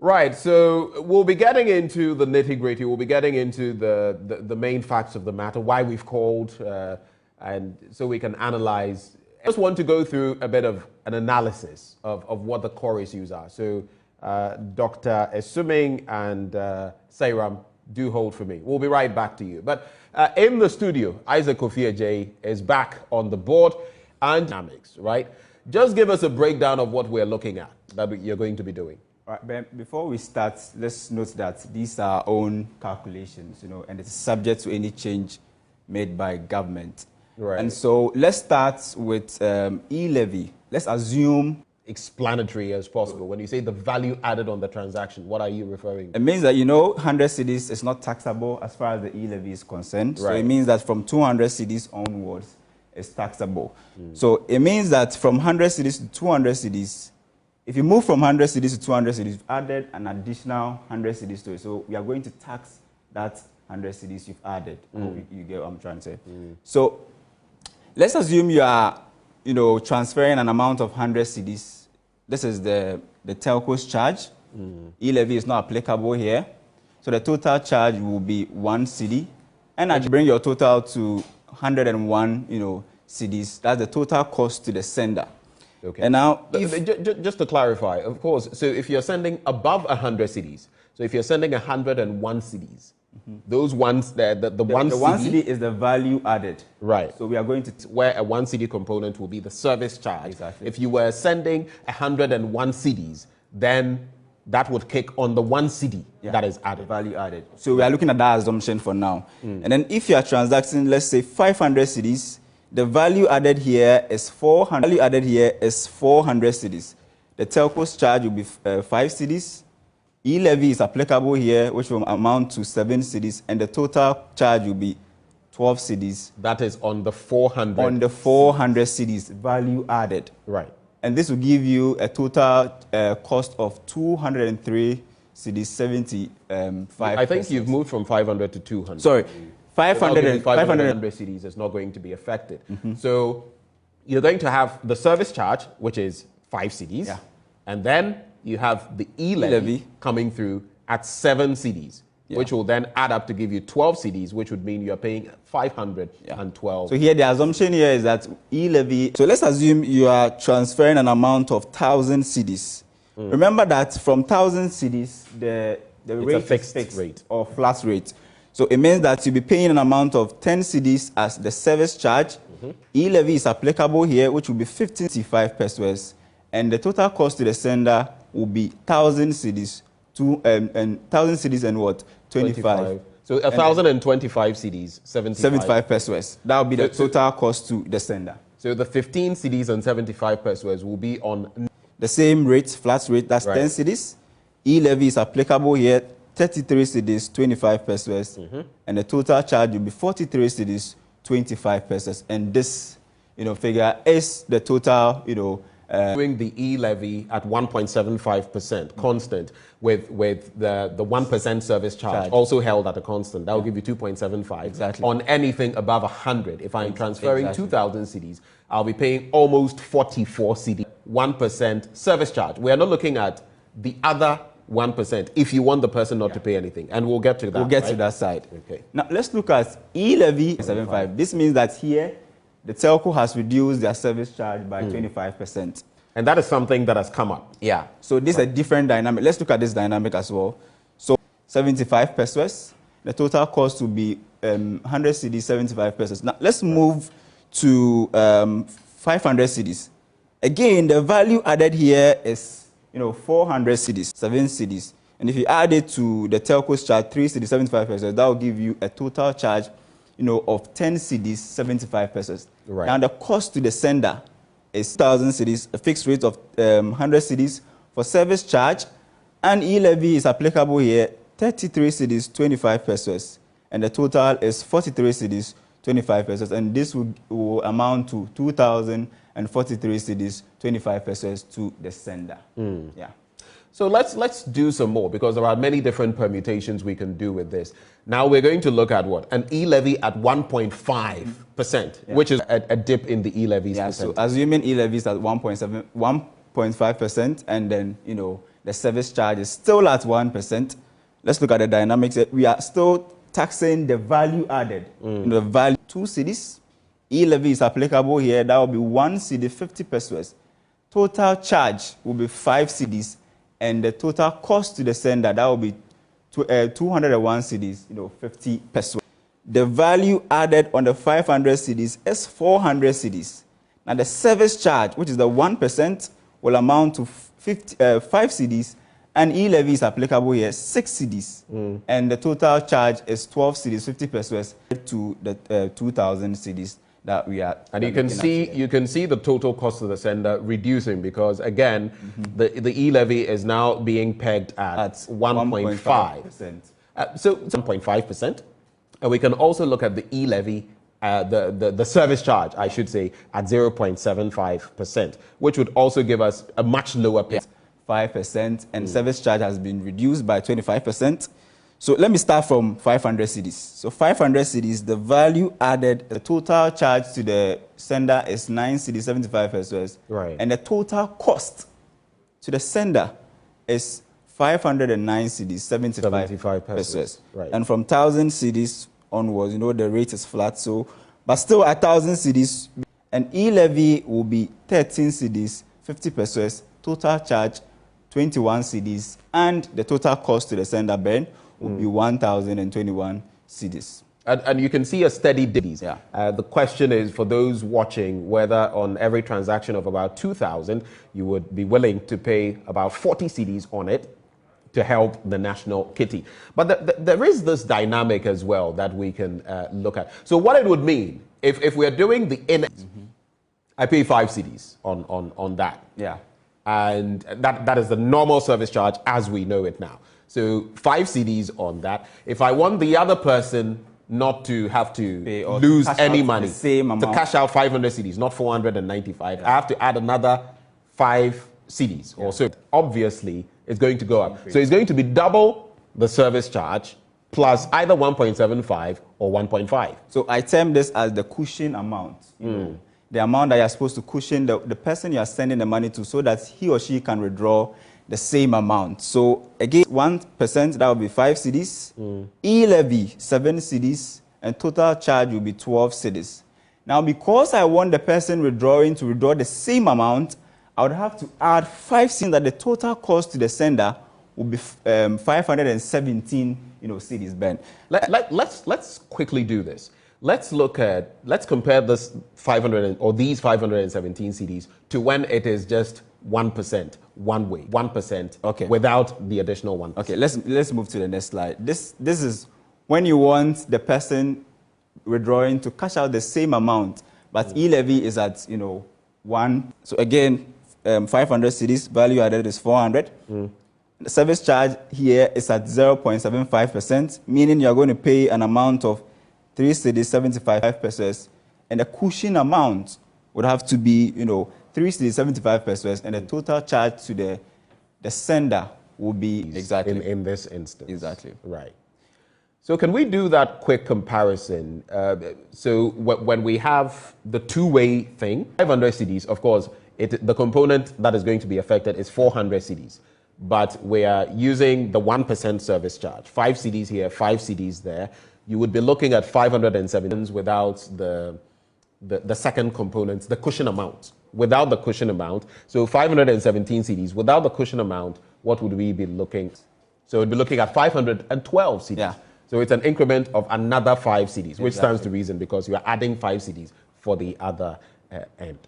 Right, so we'll be getting into the nitty-gritty. We'll be getting into the main facts of the matter, why we've called, and so we can analyze. I just want to go through a bit of an analysis of what the core issues are. So Dr. Esuming and Seiram, do hold for me. We'll be right back to you. But in the studio, Isaac Kofi is back on the board, and dynamics, right? Just give us a breakdown of what we're looking at that you're going to be doing. Right, Ben, before we start, let's note that these are our own calculations, and it's subject to any change made by government. Right. And so let's start with E-levy. Let's assume explanatory as possible. When you say the value added on the transaction, what are you referring to? It means that, 100 cedis is not taxable as far as the E-levy is concerned. Right. So it means that from 200 cedis onwards, it's taxable. So it means that from 100 cedis to 200 cedis, if you move from 100 cedis to 200 cedis, you've added an additional 100 cedis to it. So we are going to tax that 100 cedis you've added. You get what I'm trying to say? So let's assume you are, transferring an amount of 100 cedis. This is the telco's charge. E-levy is not applicable here. So the total charge will be 1 cedi. And I bring your total to 101, cedis. That's the total cost to the sender. Okay. And now, just to clarify, of course, so if you're sending above 100 cedis, so if you're sending 101 cedis, those ones, the one cedi is the value added. Right. So we are going to where a 1 cedi component will be the service charge. Exactly. If you were sending 101 cedis, then that would kick on the 1 cedi that is added. Value added. So we are looking at that assumption for now. And then if you are transacting, let's say 500 cedis, the value added here is 400. Value added here is 400 cedis. The telco's charge will be 5 cedis. E-levy is applicable here, which will amount to 7 cedis, and the total charge will be 12 cedis. That is on the 400. On the 400 cedis, value added. Right. And this will give you a total cost of 203 cedis, 75. I think you've moved from 500 to 200. Sorry. 500 cedis is not going to be affected. So you're going to have the service charge, which is 5 cedis, and then you have the E-levy coming through at 7 cedis, which will then add up to give you 12 cedis, which would mean you're paying 512. So here the assumption here is that E-levy, so let's assume you are transferring an amount of 1,000 cedis. Remember that from 1,000 cedis, the rate is fixed fixed rate or flat rate. So it means that you'll be paying an amount of 10 cedis as the service charge. E-levy is applicable here, which will be 15.5 pesos, and the total cost to the sender will be 1,000 cedis and 1,000 cedis and what? 25. So 1,025 cedis, 75 pesos. That will be the total cost to the sender. So the 15 cedis and 75 pesos will be on the same rate, flat rate. That's 10 cedis. E-levy is applicable here. 33 cedis, 25 pesos, and the total charge will be 43 cedis, 25 pesos. And this, figure is the total, doing the E-levy at 1.75% constant with the 1% service charge also held at a constant. That will give you 2.75. Exactly. On anything above 100. If I'm transferring 2,000 cedis, I'll be paying almost 44 cedis, 1% service charge. We are not looking at the other 1% if you want the person not to pay anything. And we'll get to that. We'll get to that side. Okay. Now, let's look at E-levy 75. This means that here, the telco has reduced their service charge by 25%. And that is something that has come up. Yeah. So this is a different dynamic. Let's look at this dynamic as well. So 75 pesos. The total cost will be 100 cedis, 75 pesos. Now let's move to 500 cedis. Again, the value added here is 400 cedis, 7 cedis. And if you add it to the telco's charge, 3 cedis, 75 pesos, that will give you a total charge of 10 cedis, 75 pesos. Right. Now the cost to the sender is 1,000 cedis, a fixed rate of 100 cedis for service charge, and e-levy is applicable here, 33 cedis, 25 pesos, and the total is 43 cedis, 25 pesos, and this will amount to 2,043 cedis, 25 pesos to the sender. Yeah. So let's do some more, because there are many different permutations we can do with this. Now we're going to look at what? An e-levy at 1.5%, which is a dip in the e-levies percentage. So assuming e-levies at 1.5%, and then, the service charge is still at 1%. Let's look at the dynamics. We are still taxing the value added. The value, 2 cedis. E-levy is applicable here. That will be 1 cedi, 50 pesos. Total charge will be 5 cedis. And the total cost to the sender, that will be 201 cedis, 50 pesos. The value added on the 500 cedis is 400 cedis. Now the service charge, which is the 1%, will amount to 5 cedis, and e-levy is applicable here, 6 cedis. And the total charge is 12 cedis, 50 pesos to the 2,000 cedis that we are. And you can see the total cost of the sender reducing, because again, the e-levy is now being pegged at 1.5%. So 1.5%. And we can also look at the e-levy, the service charge, I should say, at 0.75%, which would also give us a much lower pay. 5%, and service charge has been reduced by 25%. So let me start from 500 cedis. So 500 cedis, the value added, the total charge to the sender is 9 cedis, 75 pesos. Right. And the total cost to the sender is 509 cedis, 75 pesos. Right. And from 1,000 cedis onwards, the rate is flat. So, but still at 1,000 cedis, an e-levy will be 13 cedis, 50 pesos. Total charge 21 cedis, and the total cost to the sender, Ben, will be 1,021 cedis. And you can see a steady dip. Yeah. The question is, for those watching, whether on every transaction of about 2,000, you would be willing to pay about 40 cedis on it to help the national kitty. But there is this dynamic as well that we can look at. So what it would mean, if we're doing the I pay 5 cedis on that. Yeah. And that is the normal service charge as we know it now. So 5 cedis on that. If I want the other person not to have to lose any money, to cash out 500 cedis, not 495, I have to add another 5 cedis or so. Obviously, it's going to go up. So it's going to be double the service charge plus either 1.75 or 1.5. So I term this as the cushion amount. The amount that you're supposed to cushion the person you are sending the money to, so that he or she can withdraw the same amount. So again, 1%, that will be 5 cedis. E-levy, 7 cedis, and total charge will be 12 cedis. Now, because I want the person withdrawing to withdraw the same amount, I would have to add 5 cedis, that the total cost to the sender will be 517 cedis, Ben. Let's quickly do this. Let's compare this 500 or these 517 cedis to when it is just 1%, one way, 1%, without the additional 1%. Okay, let's move to the next slide. This is when you want the person withdrawing to cash out the same amount, but e-levy is at 1. So again, 500 cedis, value added is 400. The service charge here is at 0.75%, meaning you're going to pay an amount of 3 cedis, 75 pesos, and the cushion amount would have to be, 3 cedis, 75 pesos, and the total charge to the sender will be exactly in this instance. Exactly. Right. So can we do that quick comparison? So when we have the two-way thing, 500 cedis, of course, the component that is going to be affected is 400 cedis. But we are using the 1% service charge. 5 cedis here, 5 cedis there. You would be looking at 507 without the second component, the cushion amount. without the cushion amount. So 517 CDs. Without the cushion amount, what would we be looking at? So we'd be looking at 512 CDs. Yeah. So it's an increment of another 5 CDs, which stands to reason because you are adding 5 CDs for the other end.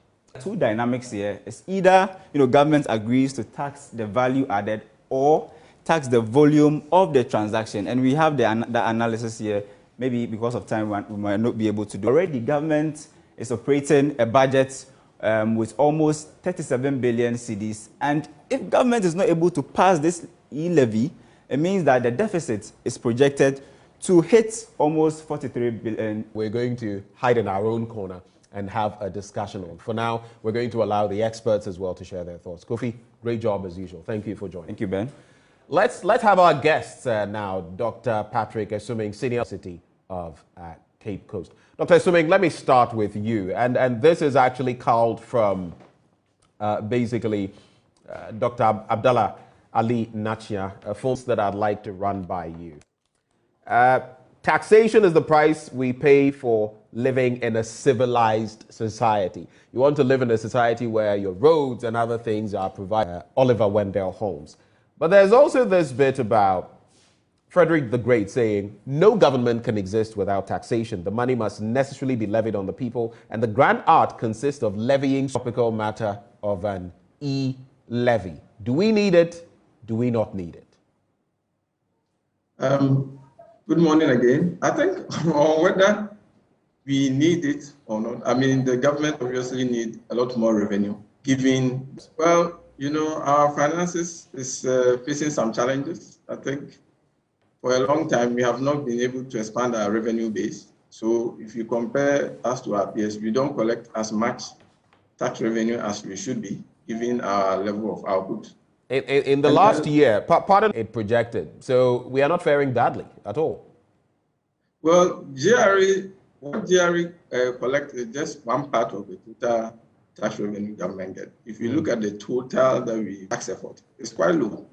Two dynamics here. It's either government agrees to tax the value added or tax the volume of the transaction. And we have the analysis here. Maybe because of time we might not be able to do. Already government is operating a budget with almost 37 billion cedis. And if government is not able to pass this E-levy, it means that the deficit is projected to hit almost 43 billion. We're going to hide in our own corner and have a discussion on. For now, we're going to allow the experts as well to share their thoughts. Kofi, great job as usual. Thank you for joining. Thank you, Ben. Let's have our guests now. Dr. Patrick Esuming, Senior City of Cape Coast. Dr. Esuming, let me start with you. And this is actually called from basically Dr. Abdallah Ali Nachia, a phone that I'd like to run by you. Taxation is the price we pay for living in a civilized society. You want to live in a society where your roads and other things are provided. Oliver Wendell Holmes. But there's also this bit about Frederick the Great saying, no government can exist without taxation. The money must necessarily be levied on the people, and the grand art consists of levying topical matter of an E-levy. Do we need it? Do we not need it? Good morning again. I think on whether we need it or not, I mean, the government obviously need a lot more revenue, given, well, our finances is facing some challenges. I think for a long time, we have not been able to expand our revenue base. So if you compare us to our peers, we don't collect as much tax revenue as we should be, given our level of output. In the last year, pardon it projected, so we are not faring badly at all. Well, what GRE collects is just one part of the total tax revenue government get. If you look at the total that we tax effort, it's quite low.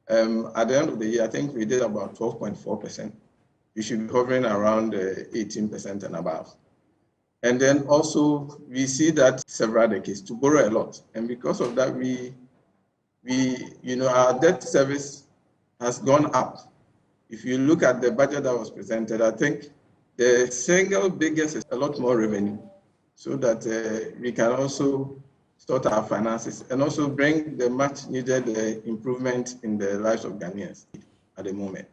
At the end of the year, I think we did about 12.4%. We should be hovering around 18% and above. And then also, we see that several decades to borrow a lot. And because of that, our debt service has gone up. If you look at the budget that was presented, I think the single biggest is a lot more revenue so that we can also sort our finances and also bring the much needed improvement in the lives of Ghanaians at the moment.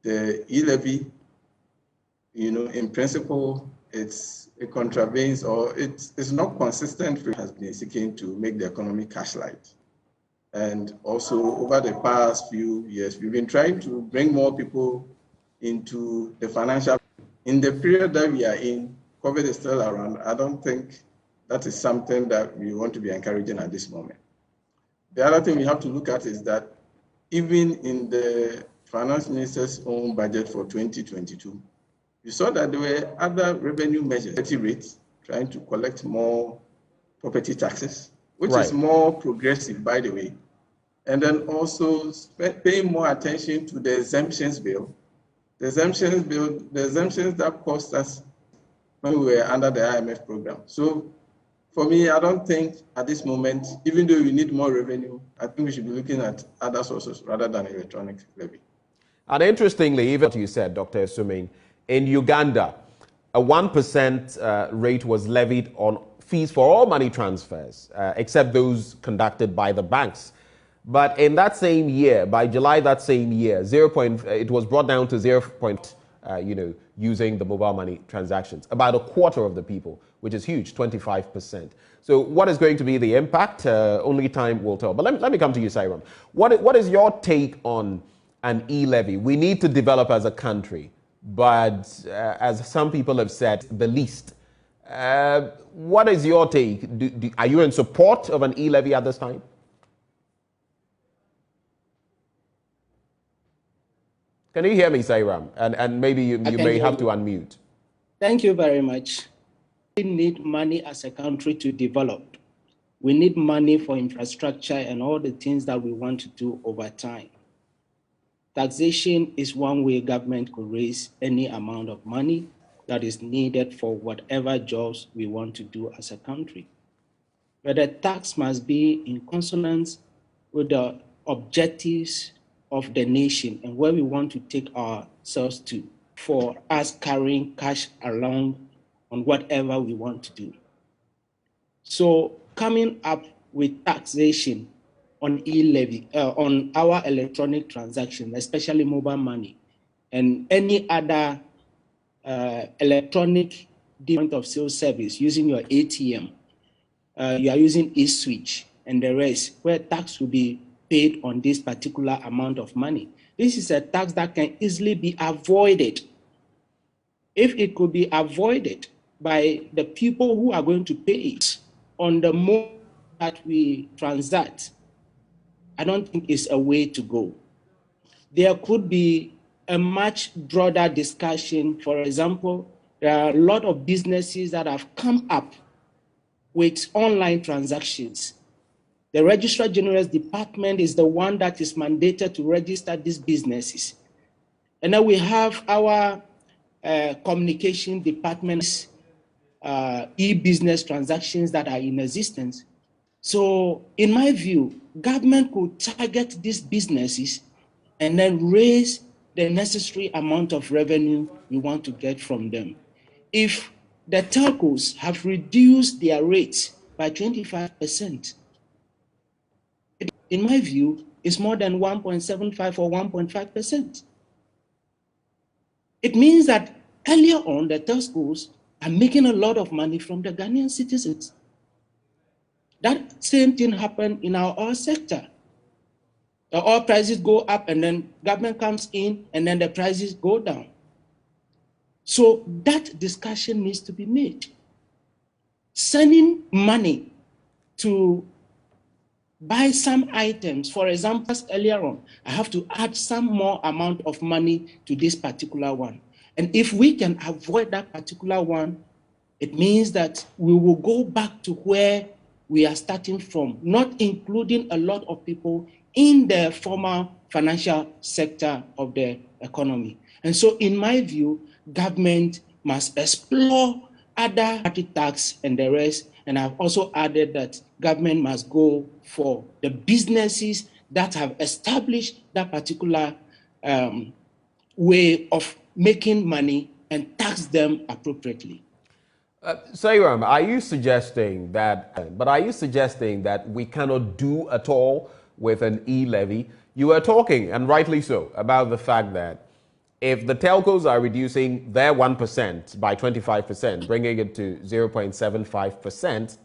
The E-levy, in principle, it contravenes or it's not consistent with what has been seeking to make the economy cash light. And also over the past few years, we've been trying to bring more people into the financial. In the period that we are in, COVID is still around. I don't think that is something that we want to be encouraging at this moment. The other thing we have to look at is that even in the finance minister's own budget for 2022, you saw that there were other revenue measures, property rates, trying to collect more property taxes, which is more progressive, by the way. And then also paying more attention to the exemptions bill. The exemptions that cost us when we were under the IMF program. So for me, I don't think at this moment, even though we need more revenue, I think we should be looking at other sources rather than electronic levy. And interestingly, even what you said, Dr. Esuming, in Uganda, a 1% rate was levied on fees for all money transfers, except those conducted by the banks. But in that same year, by July that same year, it was brought down to 0. Using the mobile money transactions. About a quarter of the people, which is huge, 25%. So what is going to be the impact? Only time will tell. But let me come to you, Sairam. What is your take on an E-levy? We need to develop as a country, but as some people have said, the least. What is your take? Are you in support of an E-levy at this time? Can you hear me, Sairam? And maybe you may have to unmute. Thank you very much. We need money as a country to develop. We need money for infrastructure and all the things that we want to do over time. Taxation is one way government could raise any amount of money that is needed for whatever jobs we want to do as a country. but the tax must be in consonance with the objectives of the nation and where we want to take ourselves to for us carrying cash along on whatever we want to do. So coming up with taxation on e-levy, on our electronic transactions, especially mobile money, and any other electronic point of sale service using your ATM, you are using e-switch and the rest, where tax will be paid on this particular amount of money. This is a tax that can easily be avoided. If it could be avoided by the people who are going to pay it on the moment that we transact, I don't think it's a way to go. There could be a much broader discussion. For example, there are a lot of businesses that have come up with online transactions. The Registrar General's Department is the one that is mandated to register these businesses. And then we have our communication department's e-business transactions that are in existence. So in my view, government could target these businesses and then raise the necessary amount of revenue we want to get from them. If the telcos have reduced their rates by 25%, in my view, it's more than 1.75 or 1.5%. It means that earlier on, the telcos are making a lot of money from the Ghanaian citizens. That same thing happened in our oil sector. The oil prices go up and then government comes in and then the prices go down. So that discussion needs to be made. Sending money to buy some items, for example, earlier on, I have to add some more amount of money to this particular one. And if we can avoid that particular one, it means that we will go back to where we are starting from, not including a lot of people in the formal financial sector of the economy. And so in my view, government must explore other tax and the rest. And I've also added that government must go for the businesses that have established that particular way of making money and tax them appropriately. Sayram, are you suggesting that we cannot do at all with an e-levy? You were talking, and rightly so, about the fact that if the telcos are reducing their 1% by 25%, bringing it to 0.75%,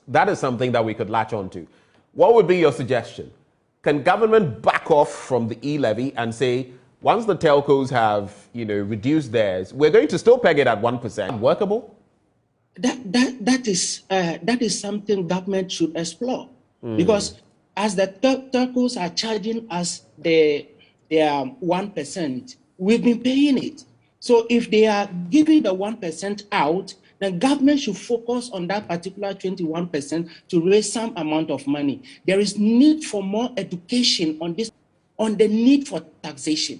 that is something that we could latch onto. What would be your suggestion? Can government back off from the e-levy and say, once the telcos have, reduced theirs, we're going to still peg it at 1%? Workable? That is something government should explore, because as the telcos are charging us their 1%, we've been paying it. So if they are giving the 1% out, then government should focus on that particular 21% to raise some amount of money. There is need for more education on this, on the need for taxation.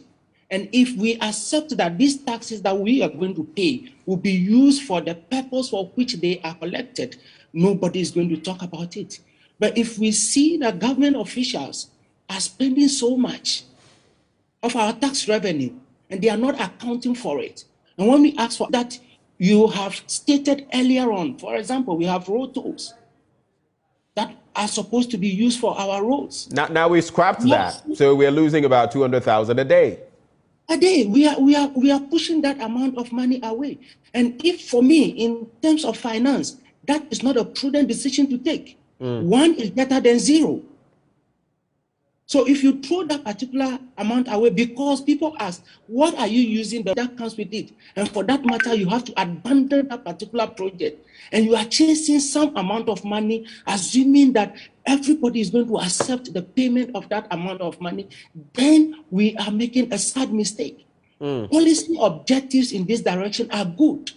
And if we accept that these taxes that we are going to pay will be used for the purpose for which they are collected, nobody is going to talk about it. But if we see that government officials are spending so much of our tax revenue and they are not accounting for it, and when we ask for that, you have stated earlier on, for example, we have road tolls that are supposed to be used for our roads. Now we scrapped that, so we're losing about 200,000 a day. A day, we are pushing that amount of money away. And if, for me, in terms of finance, that is not a prudent decision to take. One is better than zero. So if you throw that particular amount away because people ask, what are you using that comes with it? And for that matter, you have to abandon that particular project. And you are chasing some amount of money, assuming that everybody is going to accept the payment of that amount of money, then we are making a sad mistake. Policy objectives in this direction are good.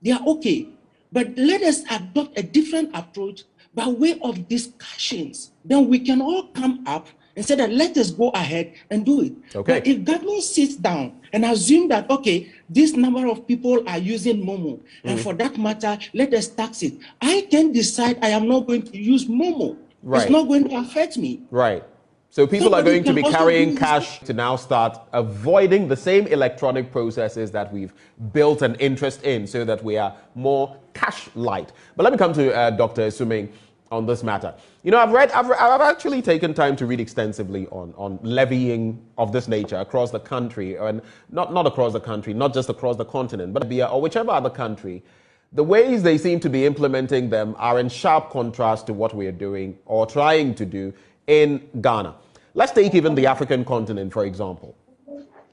They are okay. But let us adopt a different approach by way of discussions. Then we can all come up and said that let us go ahead and do it. Okay. But if government sits down and assume that, okay, this number of people are using Momo, and for that matter, let us tax it, I can decide I am not going to use Momo. Right. It's not going to affect me. Right. So people Somebody are going to can be also carrying do cash to now start avoiding the same electronic processes that we've built an interest in so that we are more cash light. But let me come to Dr. Esuming on this matter. You know, I've actually taken time to read extensively on levying of this nature across the country, and not across the country, not just across the continent, but or whichever other country. The ways they seem to be implementing them are in sharp contrast to what we are doing or trying to do in Ghana. Let's take even the African continent, for example.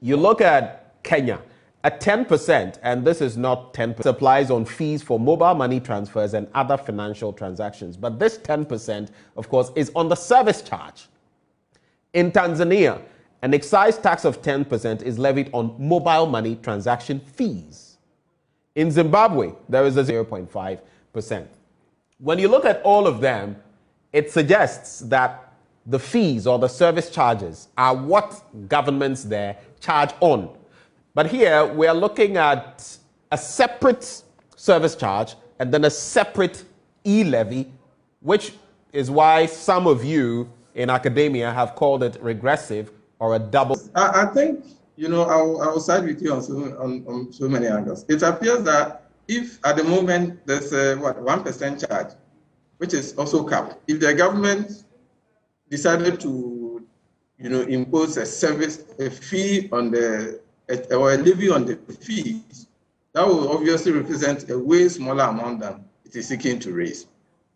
You look at Kenya, at 10%, and this is not 10%, applies on fees for mobile money transfers and other financial transactions. But this 10%, of course, is on the service charge. In Tanzania, an excise tax of 10% is levied on mobile money transaction fees. In Zimbabwe, there is a 0.5%. When you look at all of them, it suggests that the fees or the service charges are what governments there charge on. But here we are looking at a separate service charge and then a separate e-levy, which is why some of you in academia have called it regressive or a double. I think, you know, I will side with you on so many angles. It appears that if at the moment there's a 1% charge, which is also capped, if the government decided to, you know, impose a fee on or a levy on the fees, that will obviously represent a way smaller amount than it is seeking to raise.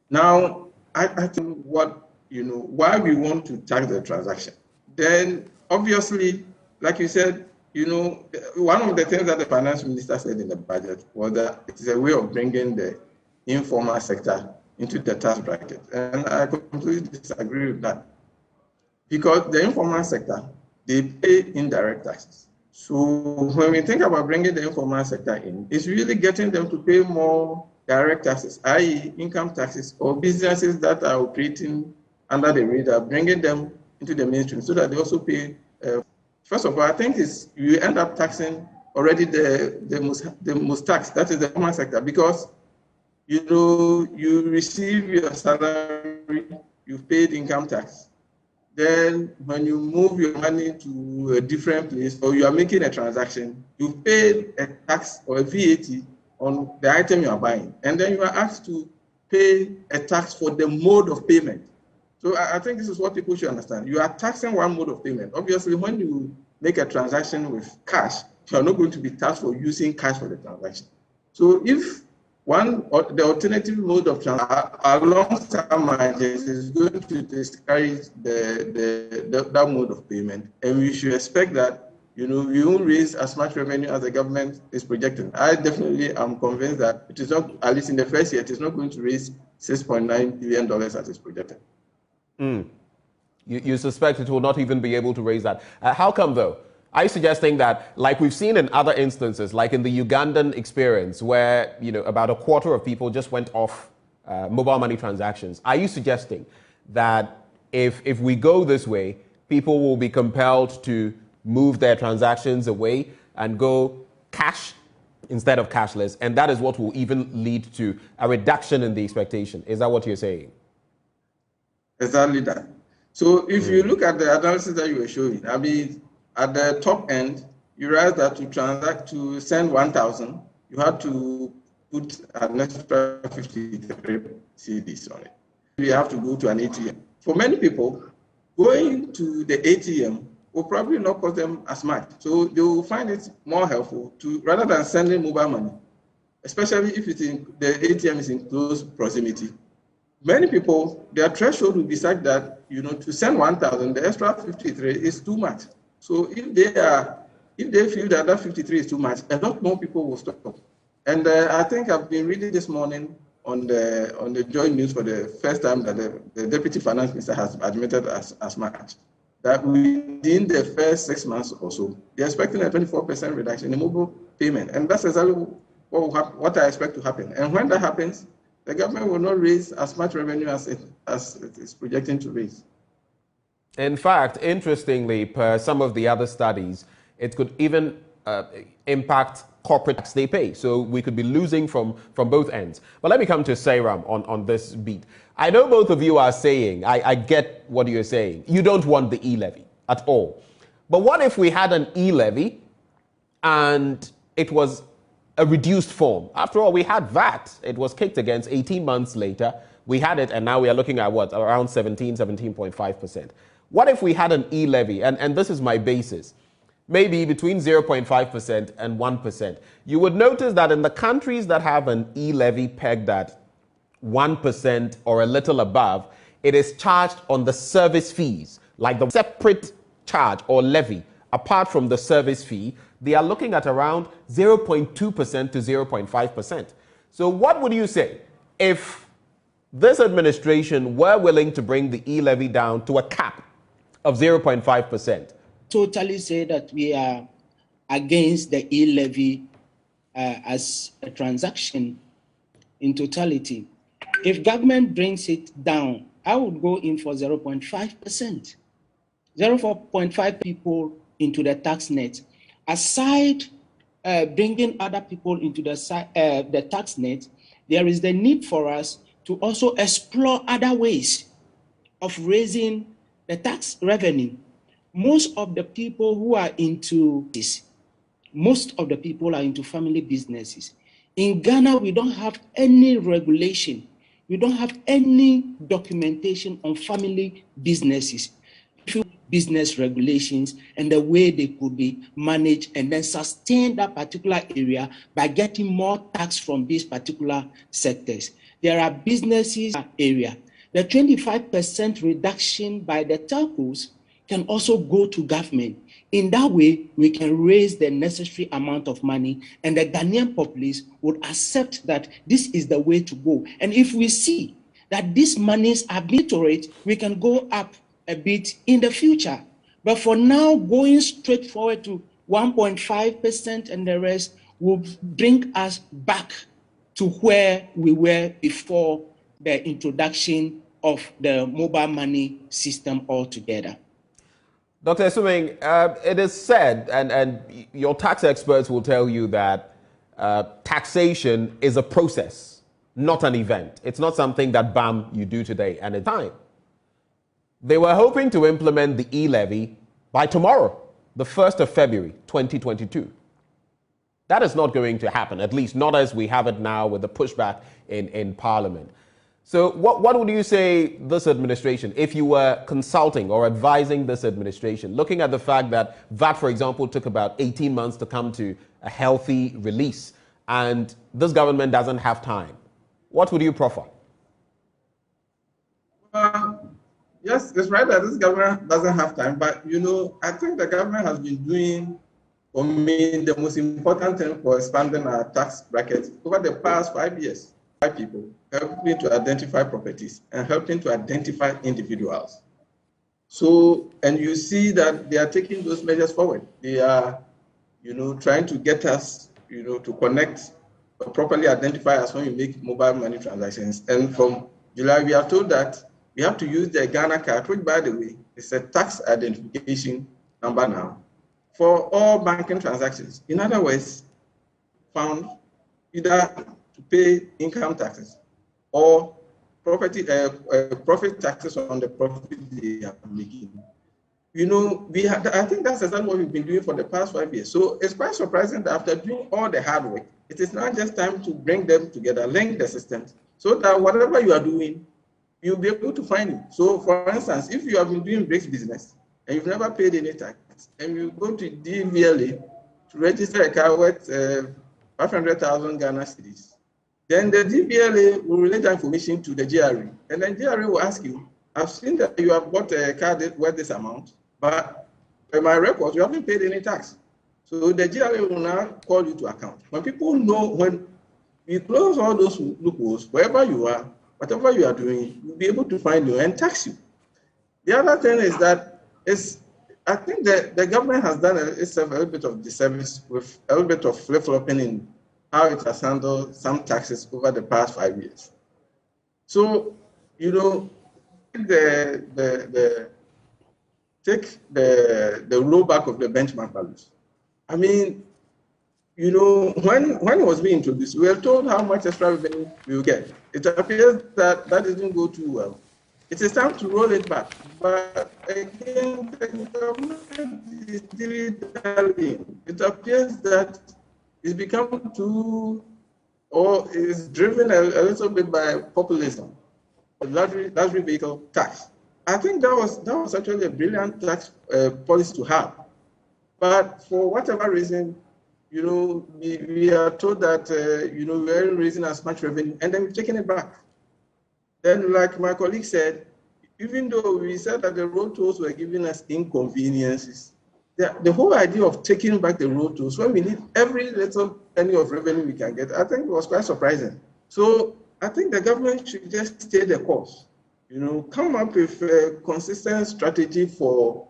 Now, I think why we want to tax the transaction. Then, obviously, like you said, you know, one of the things that the finance minister said in the budget was that it is a way of bringing the informal sector into the tax bracket. And I completely disagree with that. Because the informal sector, they pay indirect taxes. So when we think about bringing the informal sector in, it's really getting them to pay more direct taxes, i.e. income taxes, or businesses that are operating under the radar, bringing them into the mainstream so that they also pay. First of all, I think you end up taxing already the most tax, that is the informal sector, because you know, you receive your salary, you've paid income tax. Then when you move your money to a different place or you are making a transaction, you pay a tax or a VAT on the item you are buying. And then you are asked to pay a tax for the mode of payment. So I think this is what people should understand. You are taxing one mode of payment. Obviously, when you make a transaction with cash, you are not going to be taxed for using cash for the transaction. So if the alternative mode of transaction alongside margins is going to discourage that mode of payment, and we should expect that, you know, we won't raise as much revenue as the government is projecting. I definitely am convinced that it is not, at least in the first year, it is not going to raise $6.9 billion as is projected. You suspect it will not even be able to raise that. How come though? Are you suggesting that, like we've seen in other instances, like in the Ugandan experience, where, you know, about a quarter of people just went off mobile money transactions, are you suggesting that if we go this way, people will be compelled to move their transactions away and go cash instead of cashless, and that is what will even lead to a reduction in the expectation? Is that what you're saying? Exactly that. So if you look at the analysis that you were showing, I mean, at the top end, you realize that to send 1,000, you had to put an extra 53 CDs on it. You have to go to an ATM. For many people, going to the ATM will probably not cost them as much. So they will find it more helpful to, rather than sending mobile money, especially if the ATM is in close proximity. Many people, their threshold will be such that, you know, to send 1,000, the extra 53 is too much. So if they feel that that 53 is too much, a lot more people will stop. And I think I've been reading this morning on the Joint News for the first time that the Deputy Finance Minister has admitted as much, that within the first 6 months or so, they're expecting a 24% reduction in mobile payment. And that's exactly what I expect to happen. And when that happens, the government will not raise as much revenue as it is projecting to raise. In fact, interestingly, per some of the other studies, it could even impact corporate tax they pay. So we could be losing from both ends. But let me come to Sairam on this beat. I know both of you are saying, I get what you're saying. You don't want the e-levy at all. But what if we had an e-levy and it was a reduced form? After all, we had VAT. It was kicked against 18 months later. We had it, and now we are looking at what? Around 17.5%. What if we had an e-levy? And this is my basis. Maybe between 0.5% and 1%. You would notice that in the countries that have an e-levy pegged at 1% or a little above, it is charged on the service fees, like the separate charge or levy apart from the service fee. They are looking at around 0.2% to 0.5%. So what would you say if this administration were willing to bring the e-levy down to a cap of 0.5%? Totally say that we are against the e-levy as a transaction in totality. If government brings it down, I would go in for 0.5%. 0.5 people into the tax net. Aside bringing other people into the tax net, there is the need for us to also explore other ways of raising the tax revenue. Most of the people who are into this, most of the people are into family businesses. In Ghana, we don't have any regulation. We don't have any documentation on family businesses, business regulations, and the way they could be managed and then sustain that particular area by getting more tax from these particular sectors. There are businesses area. The 25% reduction by the telcos can also go to government. In that way, we can raise the necessary amount of money, and the Ghanaian populace would accept that this is the way to go. And if we see that these monies are meteorate, we can go up a bit in the future. But for now, going straight forward to 1.5% and the rest will bring us back to where we were before the introduction of the mobile money system altogether. Dr. Esuming, it is said, and your tax experts will tell you that taxation is a process, not an event. It's not something that, bam, you do today and it's time. They were hoping to implement the e-levy by tomorrow, the 1st of February, 2022. That is not going to happen, at least not as we have it now with the pushback in Parliament. So what would you say this administration, if you were consulting or advising this administration, looking at the fact that VAT, for example, took about 18 months to come to a healthy release, and this government doesn't have time, what would you proffer? Yes, it's right that this government doesn't have time, but I think the government has been doing, for me, the most important thing for expanding our tax bracket over the past 5 years. People helping to identify properties and helping to identify individuals. So, and you see that they are taking those measures forward. They are, trying to get us, to connect or properly identify us when you make mobile money transactions. And from July, we are told that we have to use the Ghana card, which, by the way, is a tax identification number now for all banking transactions. In other words, found either to pay income taxes or profit taxes on the profit they are making. I think that's exactly what we've been doing for the past 5 years. So it's quite surprising that after doing all the hard work, it is now just time to bring them together, link the systems, so that whatever you are doing, you'll be able to find it. So for instance, if you have been doing bricks business and you've never paid any tax, and you go to DVLA to register a car worth 500,000 Ghana cedis, then the DVLA will relate that information to the GRA, and then GRA will ask you, I've seen that you have bought a car worth this amount, but by my records, you haven't paid any tax. So the GRA will now call you to account. When people know, when we close all those loopholes, wherever you are, whatever you are doing, you'll be able to find you and tax you. The other thing is that I think that the government has done itself a little bit of disservice with a little bit of flip-flopping in how it has handled some taxes over the past 5 years. So, the take the rollback of the benchmark values. I mean, you know, when it was being introduced, we were told how much extra revenue we will get. It appears that that didn't go too well. It is time to roll it back. But again, the government is dilly-dallying. It appears that it's become too, or is driven a little bit by populism, the luxury vehicle tax. I think that was actually a brilliant tax policy to have. But for whatever reason, you know, we are told that, you know, we're raising as much revenue, and then we've taken it back. Then, like my colleague said, even though we said that the road tolls were giving us inconveniences, the whole idea of taking back the road tolls when we need every little penny of revenue we can get, I think it was quite surprising. So I think the government should just stay the course, you know, come up with a consistent strategy for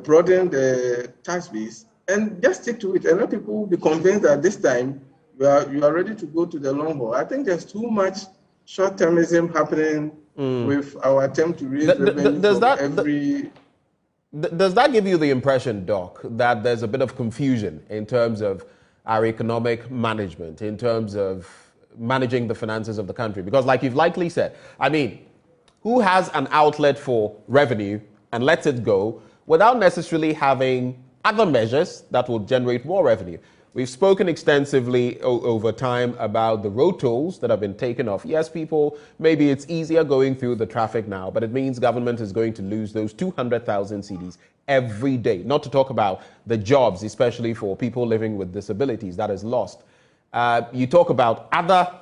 broadening the tax base and just stick to it and let people be convinced that this time you are ready to go to the long haul. I think there's too much short-termism happening with our attempt to raise revenue does that give you the impression, Doc, that there's a bit of confusion in terms of our economic management, in terms of managing the finances of the country? Because like you've likely said, I mean, who has an outlet for revenue and lets it go without necessarily having other measures that will generate more revenue? We've spoken extensively over time about the road tolls that have been taken off. Yes, people, maybe it's easier going through the traffic now, but it means government is going to lose those 200,000 cedis every day. Not to talk about the jobs, especially for people living with disabilities, that is lost. You talk about other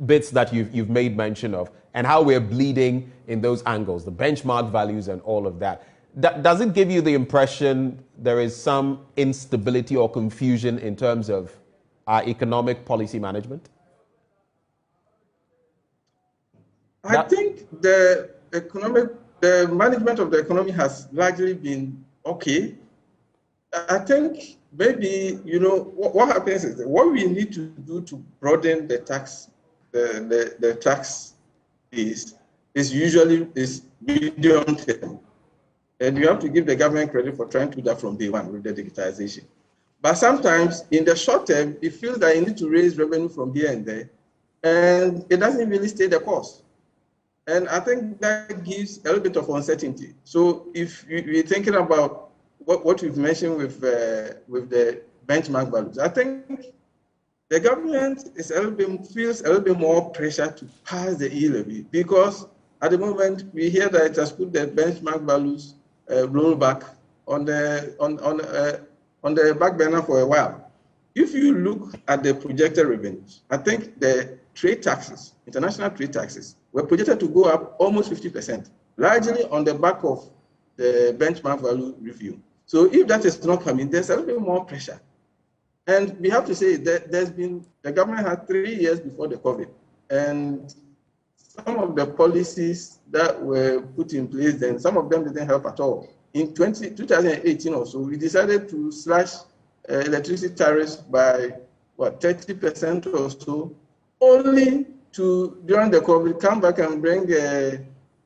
bits that you've made mention of and how we're bleeding in those angles, the benchmark values and all of that. Does it give you the impression there is some instability or confusion in terms of our economic policy management? I think the management of the economy has largely been okay. I think maybe, you know, what happens is that what we need to do to broaden the tax, the tax is usually medium term. And you have to give the government credit for trying to do that from day one with the digitization. But sometimes in the short term, it feels that you need to raise revenue from here and there, and it doesn't really stay the course. And I think that gives a little bit of uncertainty. So if you're thinking about what we've mentioned with the benchmark values, I think the government is feels a little bit more pressure to pass the E-levy because at the moment we hear that it has put the benchmark values rollback on the back burner for a while. If you look at the projected revenues, I think the trade taxes, international trade taxes, were projected to go up almost 50%, largely on the back of the benchmark value review. So if that is not coming, there's a little bit more pressure. And we have to say that the government had 3 years before the COVID, and some of the policies that were put in place then, some of them didn't help at all. In 2018 or so, we decided to slash electricity tariffs by, 30% or so, only to, during the COVID, come back and bring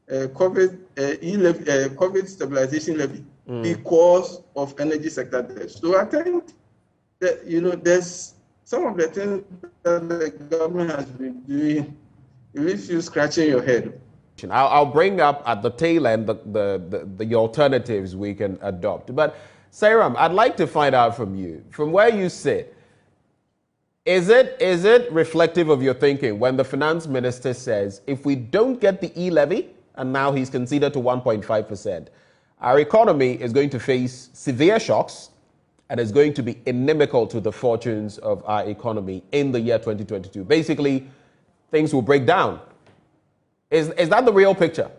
COVID stabilization levy because of energy sector debt. So I think that, you know, there's some of the things that the government has been doing. It leaves you scratching your head. I'll bring up at the tail end the alternatives we can adopt. But Sairam, I'd like to find out from you, from where you sit, is it reflective of your thinking when the finance minister says if we don't get the E-levy, and now he's conceded to 1.5%, our economy is going to face severe shocks and is going to be inimical to the fortunes of our economy in the year 2022. Basically, things will break down. Is that the real picture?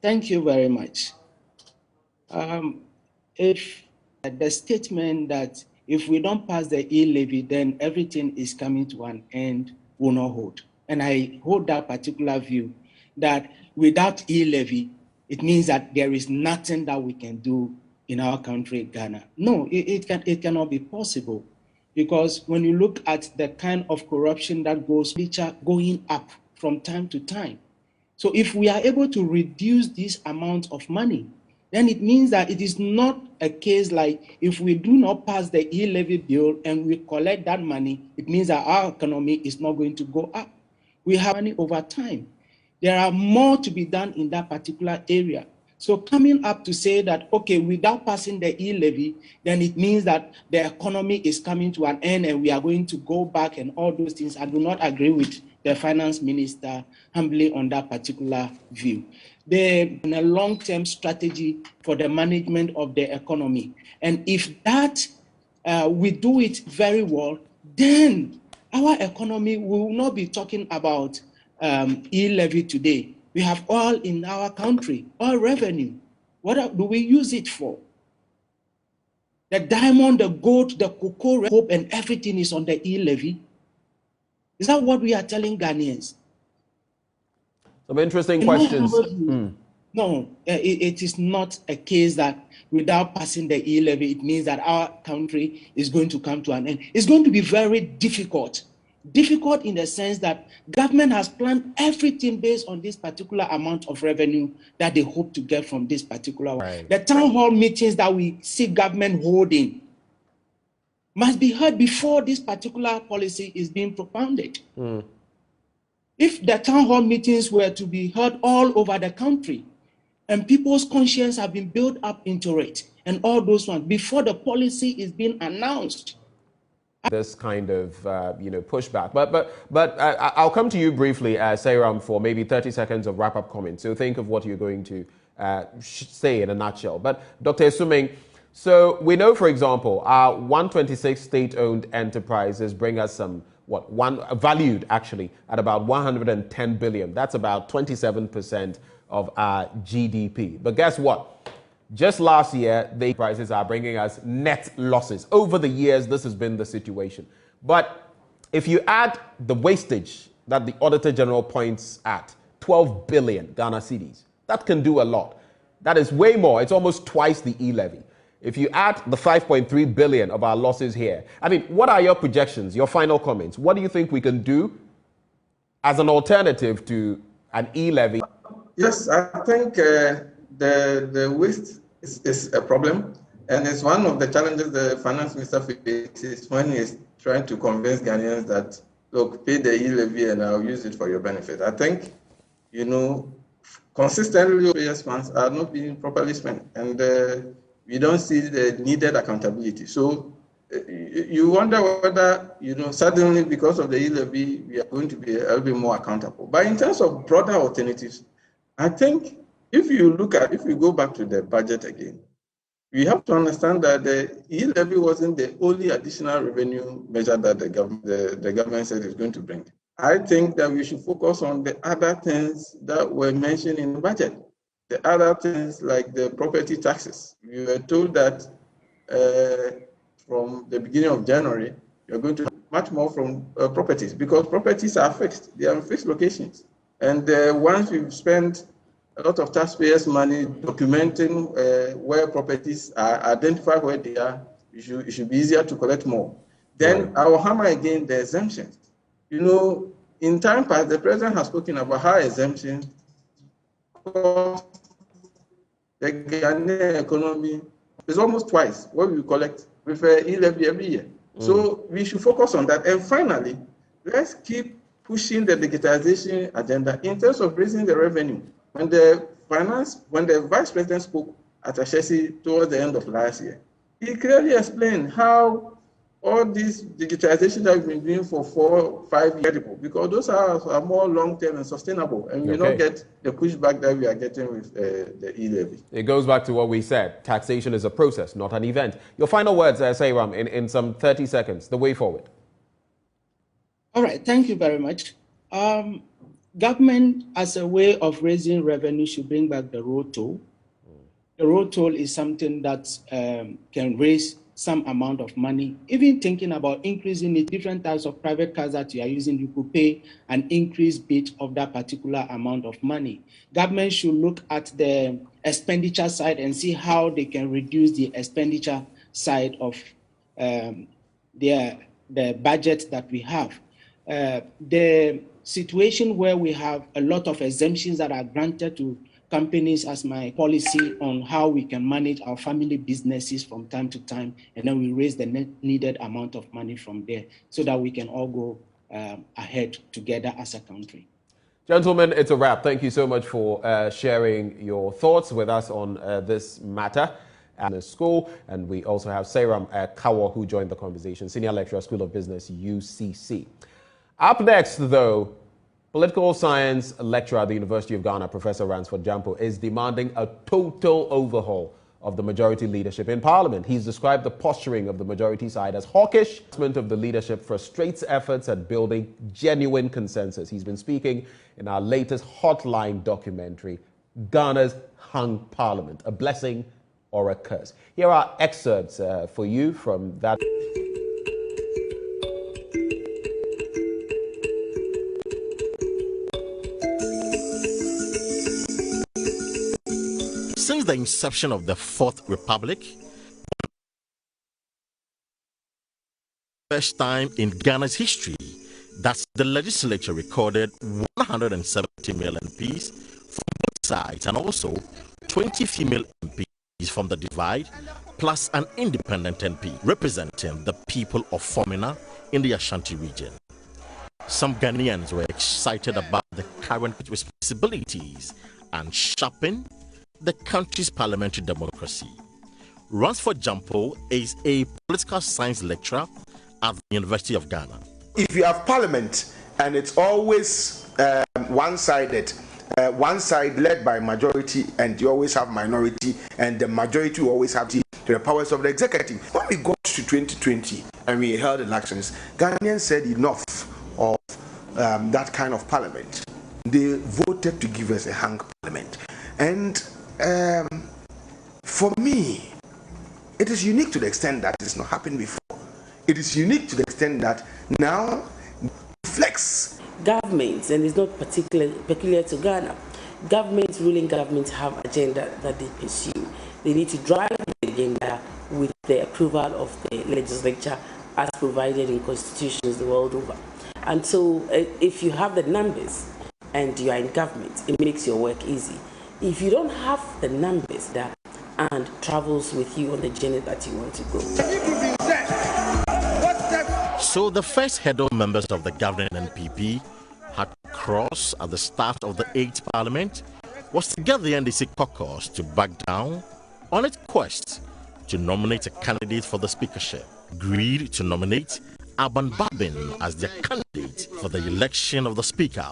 Thank you very much. If the statement that if we don't pass the E-levy, then everything is coming to an end will not hold. And I hold that particular view that without E-levy, it means that there is nothing that we can do in our country, Ghana. No, it cannot be possible. Because when you look at the kind of corruption that goes going up from time to time, So if we are able to reduce this amount of money, then it means that it is not a case like if we do not pass the E-levy bill and we collect that money, it means that our economy is not going to go up. We have money over time. There are more to be done in that particular area. So coming up to say that, okay, without passing the E-levy, then it means that the economy is coming to an end and we are going to go back and all those things. I do not agree with the finance minister humbly on that particular view. There's a long-term strategy for the management of the economy. And if that we do it very well, then our economy will not be talking about E-levy today. We have oil in our country, oil revenue. What do we use it for? The diamond, the gold, the cocoa, hope, and everything is on the E-levy. Is that what we are telling Ghanaians? Some interesting questions. No, it is not a case that without passing the E-levy, it means that our country is going to come to an end. It's going to be very difficult. Difficult in the sense that government has planned everything based on this particular amount of revenue that they hope to get from this particular one. The town hall meetings that we see government holding must be heard before this particular policy is being propounded. If the town hall meetings were to be heard all over the country and people's conscience have been built up into it and all those ones before the policy is being announced, this kind of pushback, but I'll come to you briefly, Seyram, for maybe 30 seconds of wrap-up comments. So think of what you're going to say in a nutshell. But Dr. Esuming, so we know, for example, our 126 state-owned enterprises bring us some valued actually at about 110 billion. That's about 27% of our GDP. But guess what? Just last year, the prices are bringing us net losses. Over the years, this has been the situation. But if you add the wastage that the Auditor General points at, 12 billion Ghana cedis, that can do a lot. That is way more. It's almost twice the E-levy. If you add the 5.3 billion of our losses here, I mean, what are your projections, your final comments? What do you think we can do as an alternative to an E-levy? Yes, I think the waste is a problem, and it's one of the challenges the finance minister faces when he's trying to convince Ghanaians that, look, pay the E-levy and I'll use it for your benefit. I think, consistently, various funds are not being properly spent, and we don't see the needed accountability. So you wonder whether, suddenly because of the E-levy, we are going to be a little bit more accountable. But in terms of broader alternatives, I think if you go back to the budget again, we have to understand that the E-levy wasn't the only additional revenue measure that the government said is going to bring. I think that we should focus on the other things that were mentioned in the budget. The other things like the property taxes. We were told that from the beginning of January, you're going to have much more from properties because properties are fixed. They are in fixed locations. And once we've spent a lot of taxpayers' money documenting where properties are, identify where they are, it should be easier to collect more. Then I will hammer again the exemptions. In time past, the president has spoken about how exemptions cost the Ghanaian economy is almost twice what we collect with E-levy every year. So we should focus on that. And finally, let's keep pushing the digitization agenda in terms of raising the revenue. When the vice president spoke at Ashesi towards the end of last year, he clearly explained how all this digitization that we've been doing for 4 or 5 years, because those are more long-term and sustainable, and we will not get the pushback that we are getting with the E-levy. It goes back to what we said. Taxation is a process, not an event. Your final words, Seyram, in some 30 seconds, the way forward. All right, thank you very much. Government, as a way of raising revenue, should bring back the road toll. The road toll is something that can raise some amount of money. Even thinking about increasing the different types of private cars that you are using, you could pay an increased bit of that particular amount of money. Government should look at the expenditure side and see how they can reduce the expenditure side of the budget that we have. The situation where we have a lot of exemptions that are granted to companies as my policy on how we can manage our family businesses from time to time, and then we raise the needed amount of money from there so that we can all go ahead together as a country. Gentlemen, it's a wrap. Thank you so much for sharing your thoughts with us on this matter at the school. And we also have Seiram Kawa, who joined the conversation, Senior Lecturer, School of Business, UCC. Up next, though, political science lecturer at the University of Ghana, Professor Ransford Jampo, is demanding a total overhaul of the majority leadership in Parliament. He's described the posturing of the majority side as hawkish. Of the leadership frustrates efforts at building genuine consensus. He's been speaking in our latest Hotline documentary, Ghana's Hung Parliament, a blessing or a curse. Here are excerpts for you from that. Since the inception of the Fourth Republic, first time in Ghana's history that the legislature recorded 170 male MPs from both sides and also 20 female MPs from the divide, plus an independent MP representing the people of Fomena in the Ashanti region. Some Ghanaians were excited about the current responsibilities and sharpen the country's parliamentary democracy. Ransford Jampo is a political science lecturer at the University of Ghana. If you have parliament and it's always one-sided, one side led by majority, and you always have minority, and the majority will always have to the powers of the executive. When we got to 2020 and we held elections, Ghanaians said enough of that kind of parliament. They voted to give us a hung parliament. And for me, it is unique to the extent that it's not happened before. It is unique to the extent that now flex. Governments, and it's not peculiar to Ghana, governments, ruling governments have agenda that they pursue. They need to drive the agenda with the approval of the legislature as provided in constitutions the world over. And so if you have the numbers and you are in government, it makes your work easy. If you don't have the numbers that and travels with you on the journey that you want to go. So the first head-on members of the governing NPP had crossed at the start of the 8th Parliament was to get the NDC caucus to back down on its quest to nominate a candidate for the speakership. Agreed to nominate Alban Babin as their candidate for the election of the speaker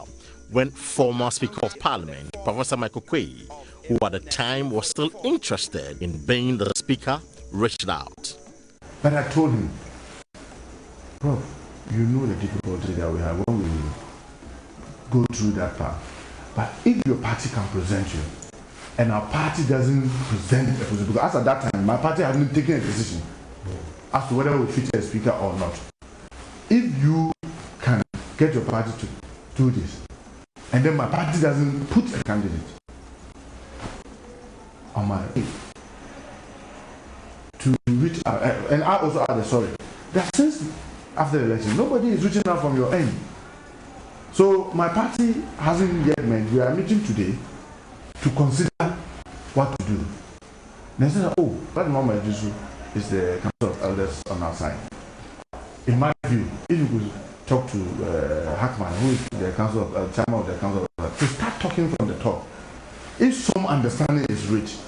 when former Speaker of Parliament, Professor Michael Quay, who at the time was still interested in being the speaker, reached out. But I told him, Prof, you know the difficulty that we have when we go through that path. But if your party can present you, and our party doesn't present a position, because as at that time, my party hadn't taken a decision as to whether we feature a speaker or not. If you can get your party to do this, and then my party doesn't put a candidate on my to reach out, and I also added, sorry, that since after the election, nobody is reaching out from your end. So my party hasn't yet met. We are meeting today to consider what to do. They said, oh, that Mama Jisu is the Council of Elders on our side. In my view, if you could talk to Hackman, who is the Council of Chairman of the Council of Elders, to start talking from the top. If some understanding is reached,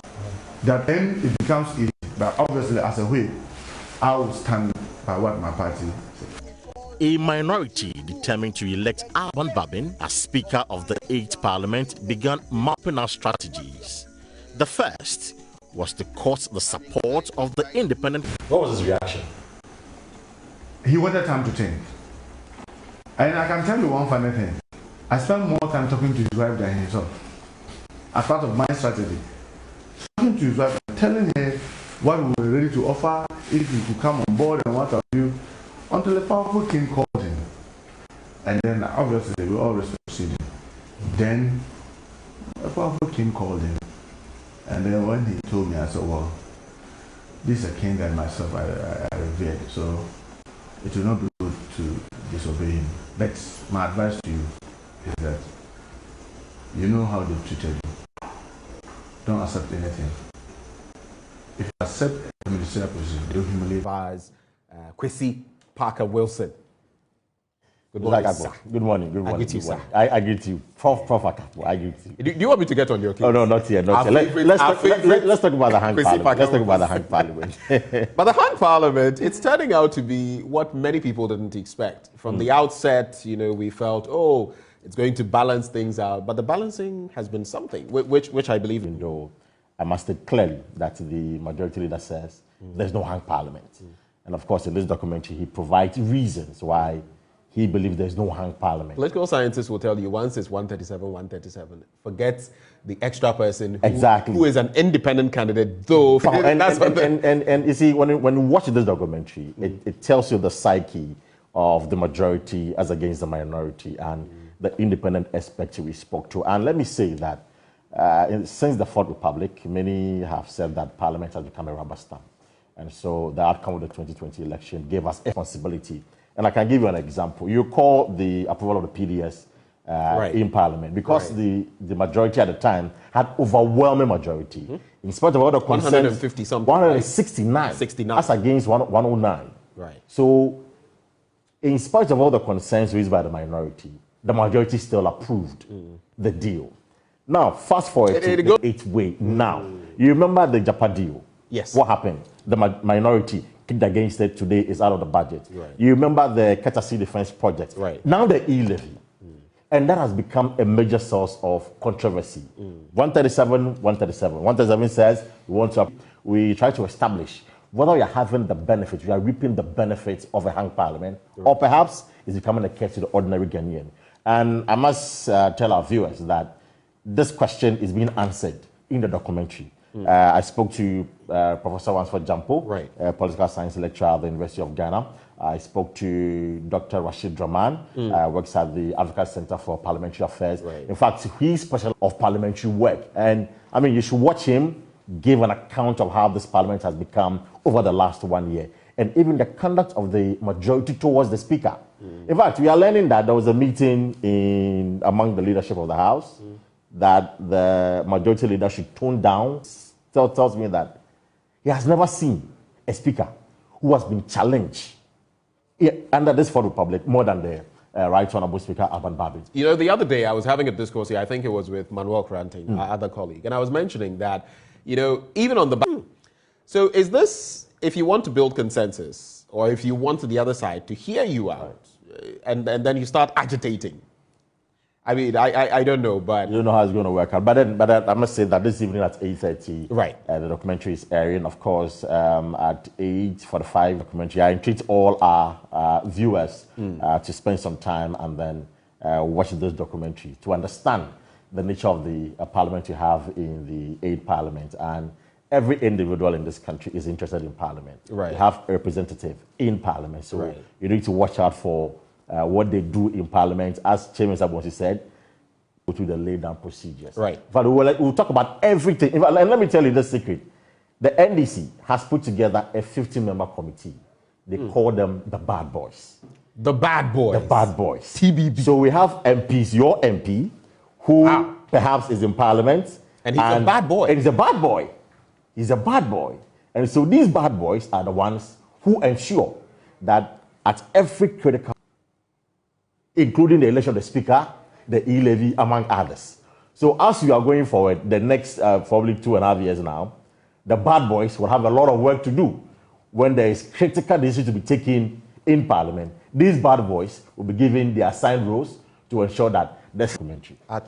that then it becomes easy. But obviously, as a whip, I will stand by what my party says. A minority determined to elect Alban Babin as Speaker of the 8th Parliament began mapping out strategies. The first was to court the support of the independent. What was his reaction? He wanted time to think. And I can tell you one funny thing. I spent more time talking to his wife than himself. As part of my strategy. Talking to his wife, telling her what we were ready to offer, if he could come on board and what have you, until a powerful king called him. And then obviously we all respected him. Then a powerful king called him. And then when he told me, I said, well, this is a king that myself I revered, so it will not be good to disobey him. But my advice to you, is that you know how they've treated you. Don't accept anything. If you accept a ministerial position, they'll humiliate. Kwesi Parker Wilson. Good morning, sir. Good morning. Good morning. I greet you, sir. I greet you. Prof Akapo, I greet you. Do you want me to get on your case? Oh, no, not yet. Not yet. Let's talk about the hang parliament. Let's talk about the hang parliament. But the hang parliament, it's turning out to be what many people didn't expect. From the outset, we felt, it's going to balance things out. But the balancing has been something, which I believe in. Though I must state clearly that the majority leader says there's no hang parliament. And of course, in this documentary, he provides reasons why he believes there's no hang parliament. Political scientists will tell you once it's 137, forget the extra person who is an independent candidate, though. And you see, when you watch this documentary, it tells you the psyche of the majority as against the minority and the independent aspect we spoke to. And let me say that since the Fourth Republic, many have said that Parliament has become a rubber stamp. And so the outcome of the 2020 election gave us a responsibility. And I can give you an example. You call the approval of the PDS in Parliament because the majority at the time had overwhelming majority. In spite of all the concerns, 150 something. 169. 69. That's against 109. Right. So in spite of all the concerns raised by the minority, the majority still approved the deal. Now, fast forward to the 8th way. Now, you remember the Japa deal? Yes. What happened? The minority kicked against it. Today is out of the budget. Right. You remember the Courtesy Defense Project? Right. Now the E-levy. And that has become a major source of controversy. 137 says we try to establish whether we are having the benefits, we are reaping the benefits of a hang parliament, or perhaps it's becoming a curse to the ordinary Ghanaian. And I must tell our viewers that this question is being answered in the documentary. I spoke to Professor Wansford Jampo, political science lecturer at the University of Ghana. I spoke to Dr. Rashid Draman, works at the Africa Center for Parliamentary Affairs. In fact, he's special of parliamentary work. And I mean, you should watch him give an account of how this parliament has become over the last 1 year. And even the conduct of the majority towards the speaker. In fact, we are learning that there was a meeting among the leadership of the House that the majority leader should tone down. Tells me that he has never seen a speaker who has been challenged under this Fourth Republic more than the Right Honorable Speaker Alban Babbitt. The other day I was having a discourse here, I think it was with Manuel Kranting, our other colleague, and I was mentioning that, even on the so is this, if you want to build consensus, or if you want the other side to hear you out, and then you start agitating, I mean, I don't know, but... You don't know how it's going to work out. But I must say that this evening at 8:30, the documentary is airing. Of course, at 8:45, documentary. I entreat all our viewers to spend some time and then watch this documentary to understand the nature of the parliament you have in the 8th Parliament. And every individual in this country is interested in Parliament. Right. You have a representative in Parliament. So you need to watch out for what they do in Parliament. As Chairman Sabonsi said, go through the laid down procedures. Right. But we'll talk about everything. And let me tell you this secret. The NDC has put together a 15-member committee. They call them the Bad Boys. The Bad Boys? The Bad Boys. TBB. So we have MPs, your MP, who perhaps is in Parliament. And he's a bad boy. And he's a bad boy. He's a bad boy. And so these bad boys are the ones who ensure that at every critical, including the election of the Speaker, the E-levy, among others. So as you are going forward, the next probably 2.5 years now, the bad boys will have a lot of work to do. When there is critical decision to be taken in Parliament, these bad boys will be given the assigned roles to ensure that this documentary. The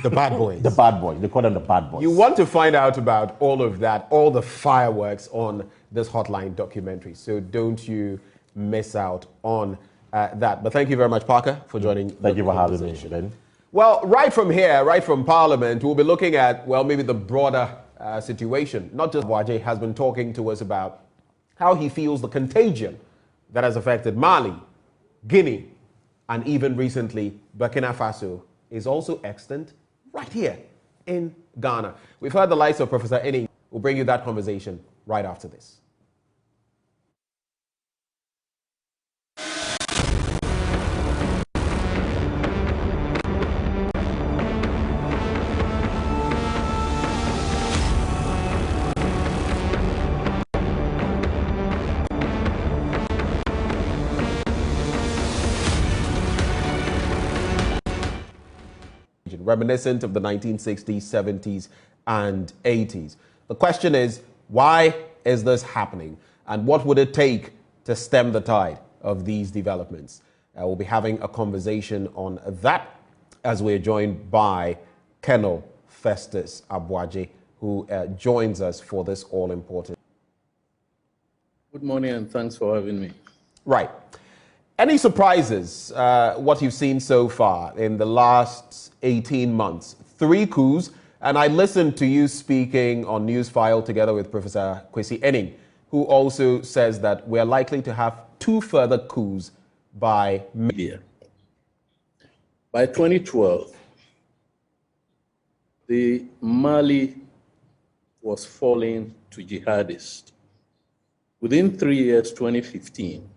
bad boys. The bad boys. They call them the bad boys. You want to find out about all of that, all the fireworks on this Hotline documentary. So don't you miss out on that. But thank you very much, Parker, for joining. Thank you for having me, Ben. Well, right from here, right from Parliament, we'll be looking at, well, maybe the broader situation. Not just Wajay has been talking to us about how he feels the contagion that has affected Mali, Guinea, and even recently Burkina Faso is also extant right here in Ghana. We've heard the likes of Professor Enning. We'll bring you that conversation right after this. reminiscent of the 1960s, 70s, and 80s. The question is, why is this happening? And what would it take to stem the tide of these developments? We'll be having a conversation on that as we're joined by Colonel Festus Abuaje, who joins us for this all-important. Good morning and thanks for having me. Right. Any surprises, what you've seen so far in the last 18 months? 3 coups, and I listened to you speaking on Newsfile together with Professor Kwesi Enning, who also says that we're likely to have 2 further coups by media. By 2012, the Mali was falling to jihadists. Within 3 years, 2015,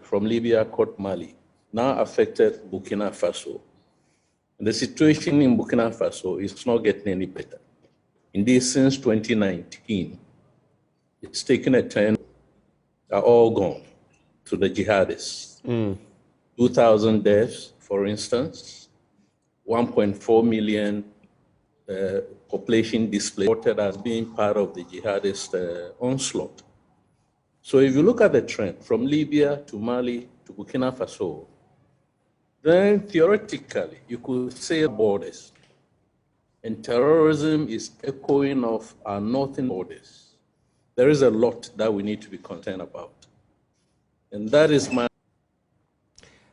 from Libya caught Mali, now affected Burkina Faso. And the situation in Burkina Faso is not getting any better. Indeed, since 2019, it's taken a turn, are all gone to the jihadists. 2,000 deaths, for instance, 1.4 million population displaced as being part of the jihadist onslaught. So if you look at the trend from Libya to Mali to Burkina Faso, then theoretically you could say borders. And terrorism is echoing of our northern borders. There is a lot that we need to be concerned about. And that is my...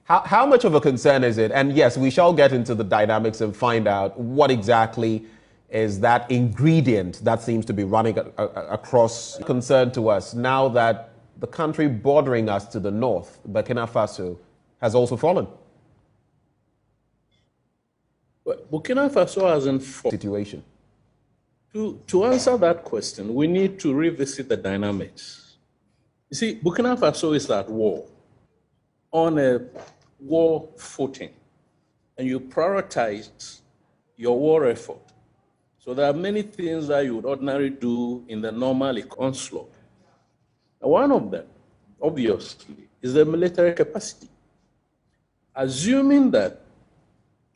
How much of a concern is it? And yes, we shall get into the dynamics and find out what exactly is that ingredient that seems to be running across concern to us now that the country bordering us to the north, Burkina Faso, has also fallen. Well, Burkina Faso hasn't fallen. Situation. To answer that question, we need to revisit the dynamics. You see, Burkina Faso is at war, on a war footing, and you prioritize your war effort. So there are many things that you would ordinarily do in the normal onslaught. Now, one of them, obviously, is the military capacity. Assuming that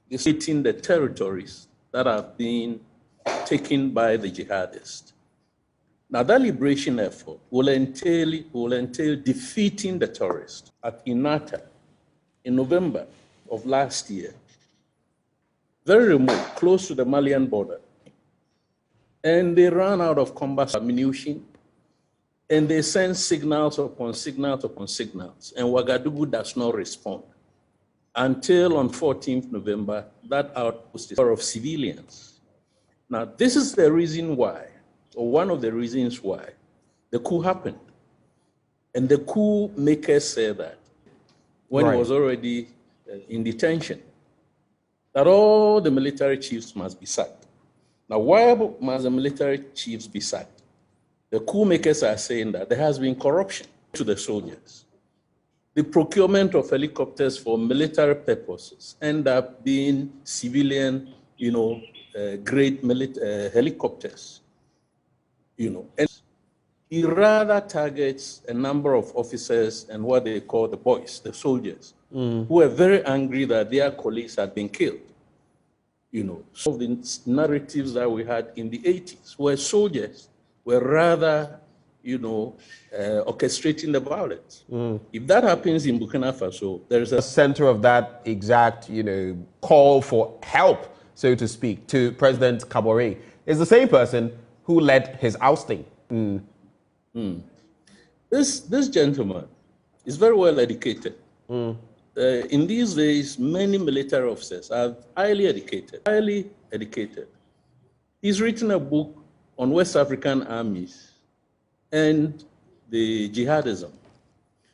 it's hitting the territories that have been taken by the jihadists. Now, that liberation effort will entail defeating the terrorists at Inata in November of last year, very remote, close to the Malian border. And they ran out of combat ammunition, and they sent signals upon signals upon signals, and Ouagadougou does not respond. Until on 14th November, that outpost is full of civilians. Now, this is the reason why, or one of the reasons why, the coup happened. And the coup makers said that when he was already in detention, that all the military chiefs must be sacked. Now, why must the military chiefs be sacked? The coup makers are saying that there has been corruption to the soldiers. The procurement of helicopters for military purposes end up being civilian, grade helicopters, And he rather targets a number of officers and what they call the boys, the soldiers, who are very angry that their colleagues had been killed. Some of the narratives that we had in the 80s, where soldiers were rather, orchestrating the violence. If that happens in Burkina Faso, there's a center of that exact, call for help, so to speak, to President Kabore is the same person who led his ousting. This gentleman is very well educated. In these days, many military officers are highly educated. He's written a book on West African armies and the jihadism.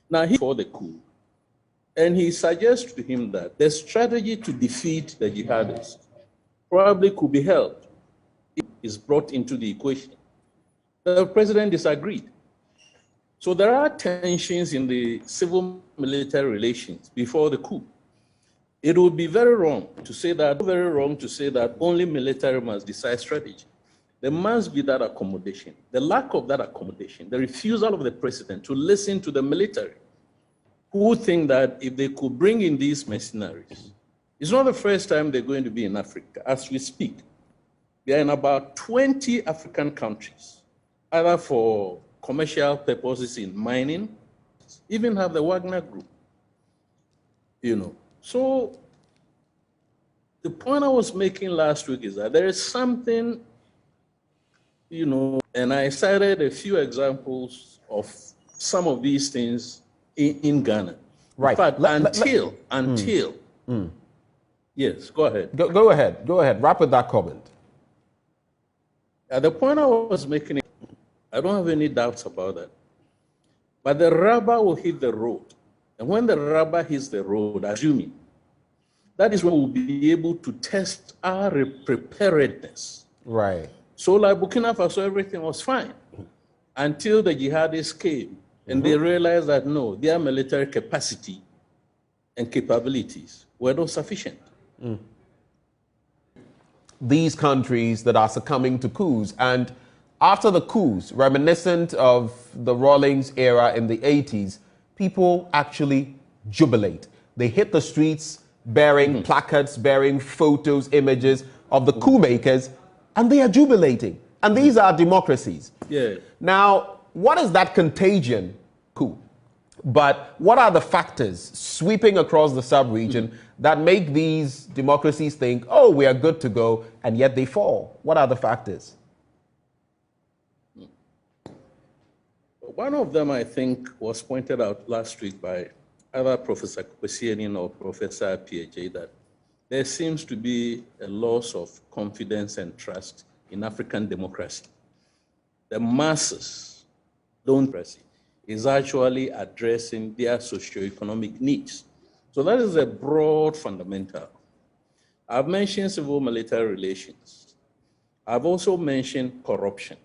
Now, he's for the coup. And he suggests to him that the strategy to defeat the jihadists probably could be held if it is brought into the equation. The president disagreed. So there are tensions in the civil-military relations before the coup. It would be very wrong to say that only military must decide strategy. There must be that accommodation. The lack of that accommodation, the refusal of the president to listen to the military, who think that if they could bring in these mercenaries, It's not the first time they're going to be in Africa. As we speak, they're in about 20 African countries, either for commercial purposes in mining, even have the Wagner Group, So the point I was making last week is that there is something, and I cited a few examples of some of these things in Ghana. Right. In fact, until. Yes, go ahead. Go ahead. Wrap with that comment. At the point I was making, I don't have any doubts about that. But the rubber will hit the road. And when the rubber hits the road, assuming, that is when we'll be able to test our preparedness. Right. So like Burkina Faso, everything was fine until the jihadists came and they realized that no, their military capacity and capabilities were not sufficient. These countries that are succumbing to coups, and after the coups, reminiscent of the Rawlings era in the 80s, people actually jubilate. They hit the streets bearing placards, bearing photos, images of the coup makers, and they are jubilating. And these are democracies. Yeah. Now, what is that contagion coup? But what are the factors sweeping across the sub-region that make these democracies think, oh, we are good to go, and yet they fall? What are the factors? One of them, I think, was pointed out last week by either Professor Kwesienin or Professor PJ, that there seems to be a loss of confidence and trust in African democracy. The masses don't trust it. Is actually addressing their socioeconomic needs. So that is a broad fundamental. I've mentioned civil-military relations. I've also mentioned corruption.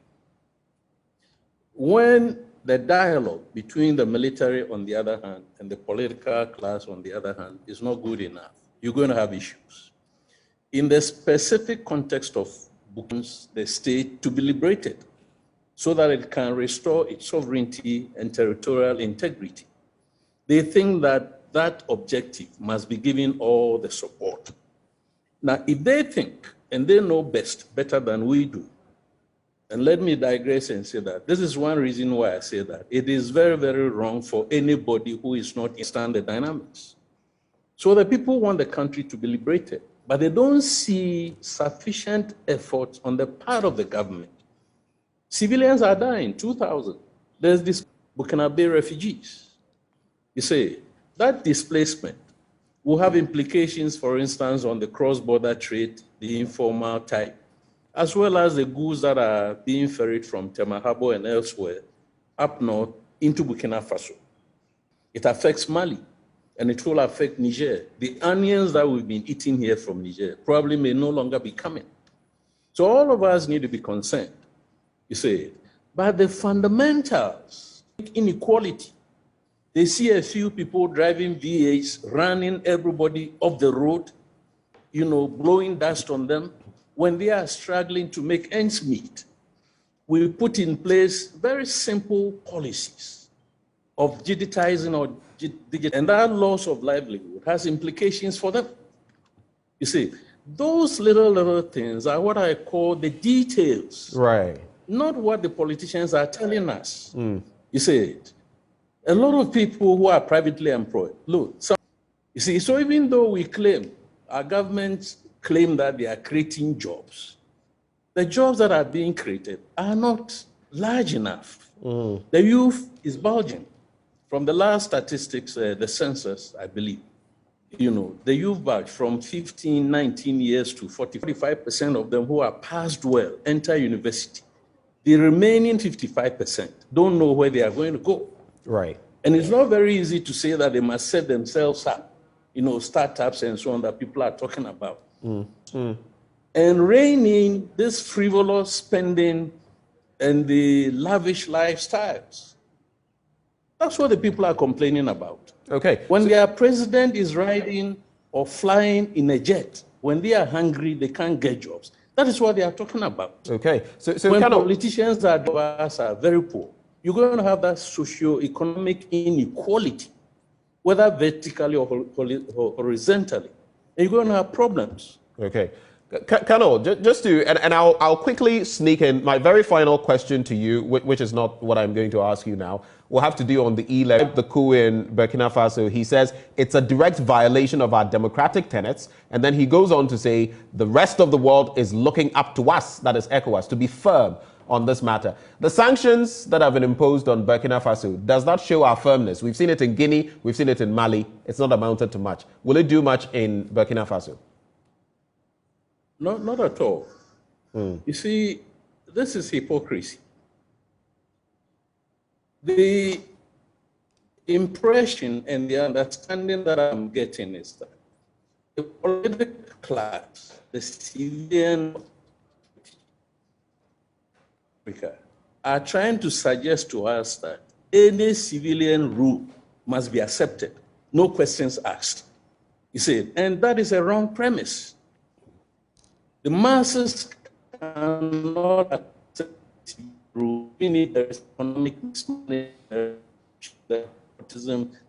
When the dialogue between the military on the other hand and the political class on the other hand is not good enough, you're going to have issues. In the specific context of the state to be liberated, so that it can restore its sovereignty and territorial integrity. They think that that objective must be given all the support. Now, if they think, and they know better than we do, and let me digress and say that this is one reason why I say that it is very, very wrong for anybody who is not understand the dynamics. So the people want the country to be liberated, but they don't see sufficient effort on the part of the government. Civilians are dying, 2,000. There's this Burkinabe refugees. You see, that displacement will have implications, for instance, on the cross-border trade, the informal type, as well as the goods that are being ferried from Temahabo and elsewhere up north into Burkina Faso. It affects Mali, and it will affect Niger. The onions that we've been eating here from Niger probably may no longer be coming. So all of us need to be concerned. You see, but the fundamentals, inequality. They see a few people driving V8s, running everybody off the road, blowing dust on them when they are struggling to make ends meet. We put in place very simple policies of digitizing or and that loss of livelihood has implications for them. You see, those little things are what I call the details. Right. Not what the politicians are telling us. You see, a lot of people who are privately employed, so even though we claim, our governments claim that they are creating jobs, the jobs that are being created are not large enough. The youth is bulging. From the last statistics, the census, I believe, the youth bulge from 15, 19 years to 45% of them who are passed well enter university. The remaining 55% don't know where they are going to go. Right. And it's not very easy to say that they must set themselves up, startups and so on that people are talking about. And rein in this frivolous spending and the lavish lifestyles. That's what the people are complaining about. Okay. When their president is riding or flying in a jet, when they are hungry, they can't get jobs. That is what they are talking about. Okay. So when politicians that are very poor, you're going to have that socio-economic inequality, whether vertically or horizontally. you're going to have problems. Okay. Colonel, just to, and I'll quickly sneak in my very final question to you, which is not what I'm going to ask you now. We'll have to do on the E-levy, the coup in Burkina Faso. He says it's a direct violation of our democratic tenets. And then he goes on to say the rest of the world is looking up to us, that is ECOWAS, to be firm on this matter. The sanctions that have been imposed on Burkina Faso, does that show our firmness? We've seen it in Guinea, we've seen it in Mali. It's not amounted to much. Will it do much in Burkina Faso? No, not at all. You see, this is hypocrisy. The impression and the understanding that I'm getting is that the political class, the civilian Africa, are trying to suggest to us that any civilian rule must be accepted, no questions asked. You see, and that is a wrong premise. The masses cannot accept rule. We need there is economic mismanagement,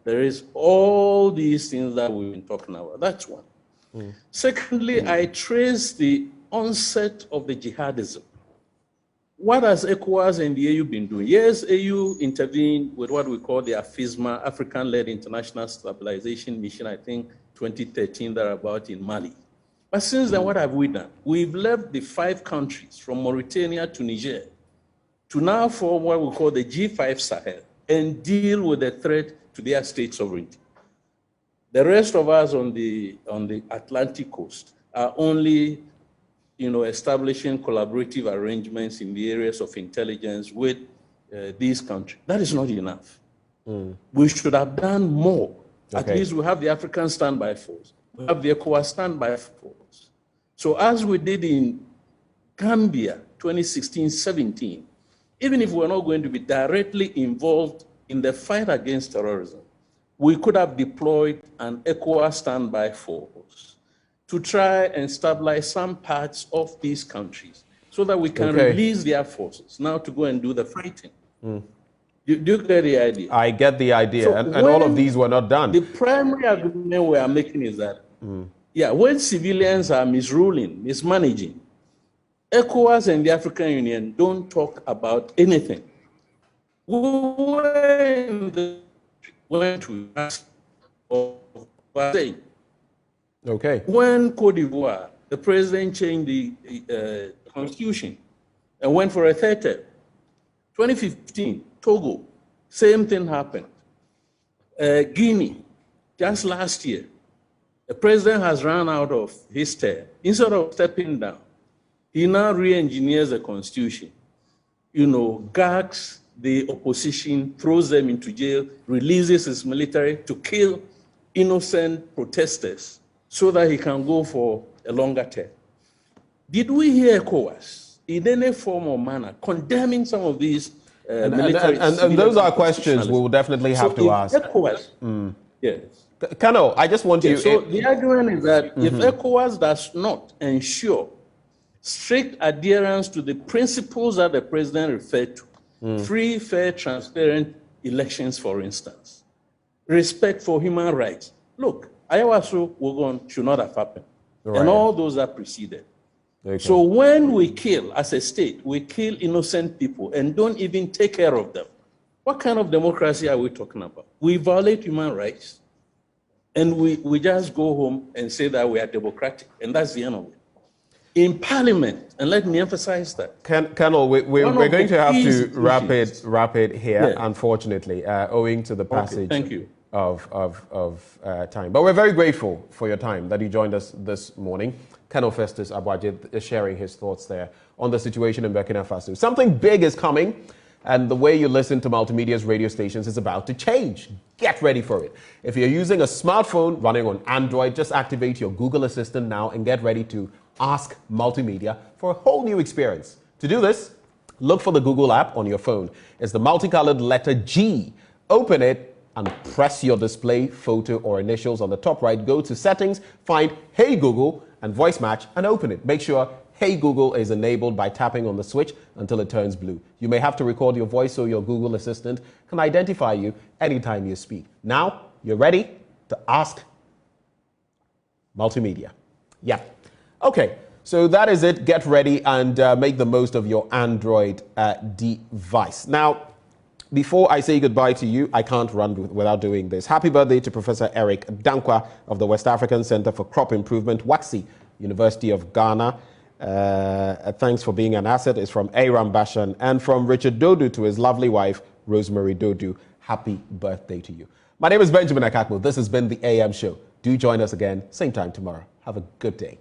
there is all these things that we've been talking about. That's one. Secondly, I trace the onset of the jihadism. What has ECOWAS and the AU been doing? Yes, AU intervened with what we call the AFISMA, African-led International Stabilization Mission, I think 2013, thereabout in Mali. But since then, what have we done? We've left the 5 countries from Mauritania to Niger to now form what we call the G5 Sahel and deal with the threat to their state sovereignty. The rest of us on the Atlantic coast are only, establishing collaborative arrangements in the areas of intelligence with these countries. That is not enough. We should have done more. Okay. At least we have the African Standby Force. We have the ECOWAS Standby Force. So as we did in Gambia 2016-17, even if we're not going to be directly involved in the fight against terrorism, we could have deployed an ECOWAS Standby Force to try and stabilize some parts of these countries so that we can release their forces now to go and do the fighting. Do you get the idea? I get the idea, so and all of these were not done. The primary argument we are making is that, when civilians are misruling, mismanaging, ECOWAS and the African Union don't talk about anything. When Cote d'Ivoire, the president changed the constitution and went for a third term. 2015, Togo, same thing happened. Guinea, just last year, the president has run out of his term. Instead of stepping down, he now re-engineers the constitution, gags the opposition, throws them into jail, releases his military to kill innocent protesters so that he can go for a longer term. Did we hear ECOWAS in any form or manner condemning some of these military... And those are questions we will definitely have to ask. ECOWAS, yes. Colonel, I just want you... So the argument is that if ECOWAS does not ensure strict adherence to the principles that the president referred to, free, fair, transparent elections, for instance, respect for human rights. Look, Ayawaso Wogon should not have happened, and all those that preceded. So when we kill, as a state, we kill innocent people and don't even take care of them, what kind of democracy are we talking about? We violate human rights, and we just go home and say that we are democratic, and that's the end of it. In Parliament, and let me emphasize that. Colonel, we're going to have to wrap it here, unfortunately, owing to the passage of time. But we're very grateful for your time that you joined us this morning. Colonel Festus Abwajid is sharing his thoughts there on the situation in Burkina Faso. Something big is coming, and the way you listen to Multimedia's radio stations is about to change. Get ready for it. If you're using a smartphone running on Android, just activate your Google Assistant now and get ready to ask Multimedia for a whole new experience. To do this, look for the Google app on your phone. It's the multicolored letter G. Open it and press your display photo or initials on the top right. Go to settings, find Hey Google and voice match and open it. Make sure Hey Google is enabled by tapping on the switch until it turns blue. You may have to record your voice so your Google Assistant can identify you anytime you speak. Now, you're ready to ask multimedia. Yeah. Okay, so that is it. Get ready and make the most of your Android device. Now, before I say goodbye to you, I can't run without doing this. Happy birthday to Professor Eric Dankwa of the West African Center for Crop Improvement, WAXI, University of Ghana. Thanks for being an asset. It's from Aram Bashan and from Richard Dodu to his lovely wife, Rosemary Dodu. Happy birthday to you. My name is Benjamin Akakmo. This has been the AM Show. Do join us again, same time tomorrow. Have a good day.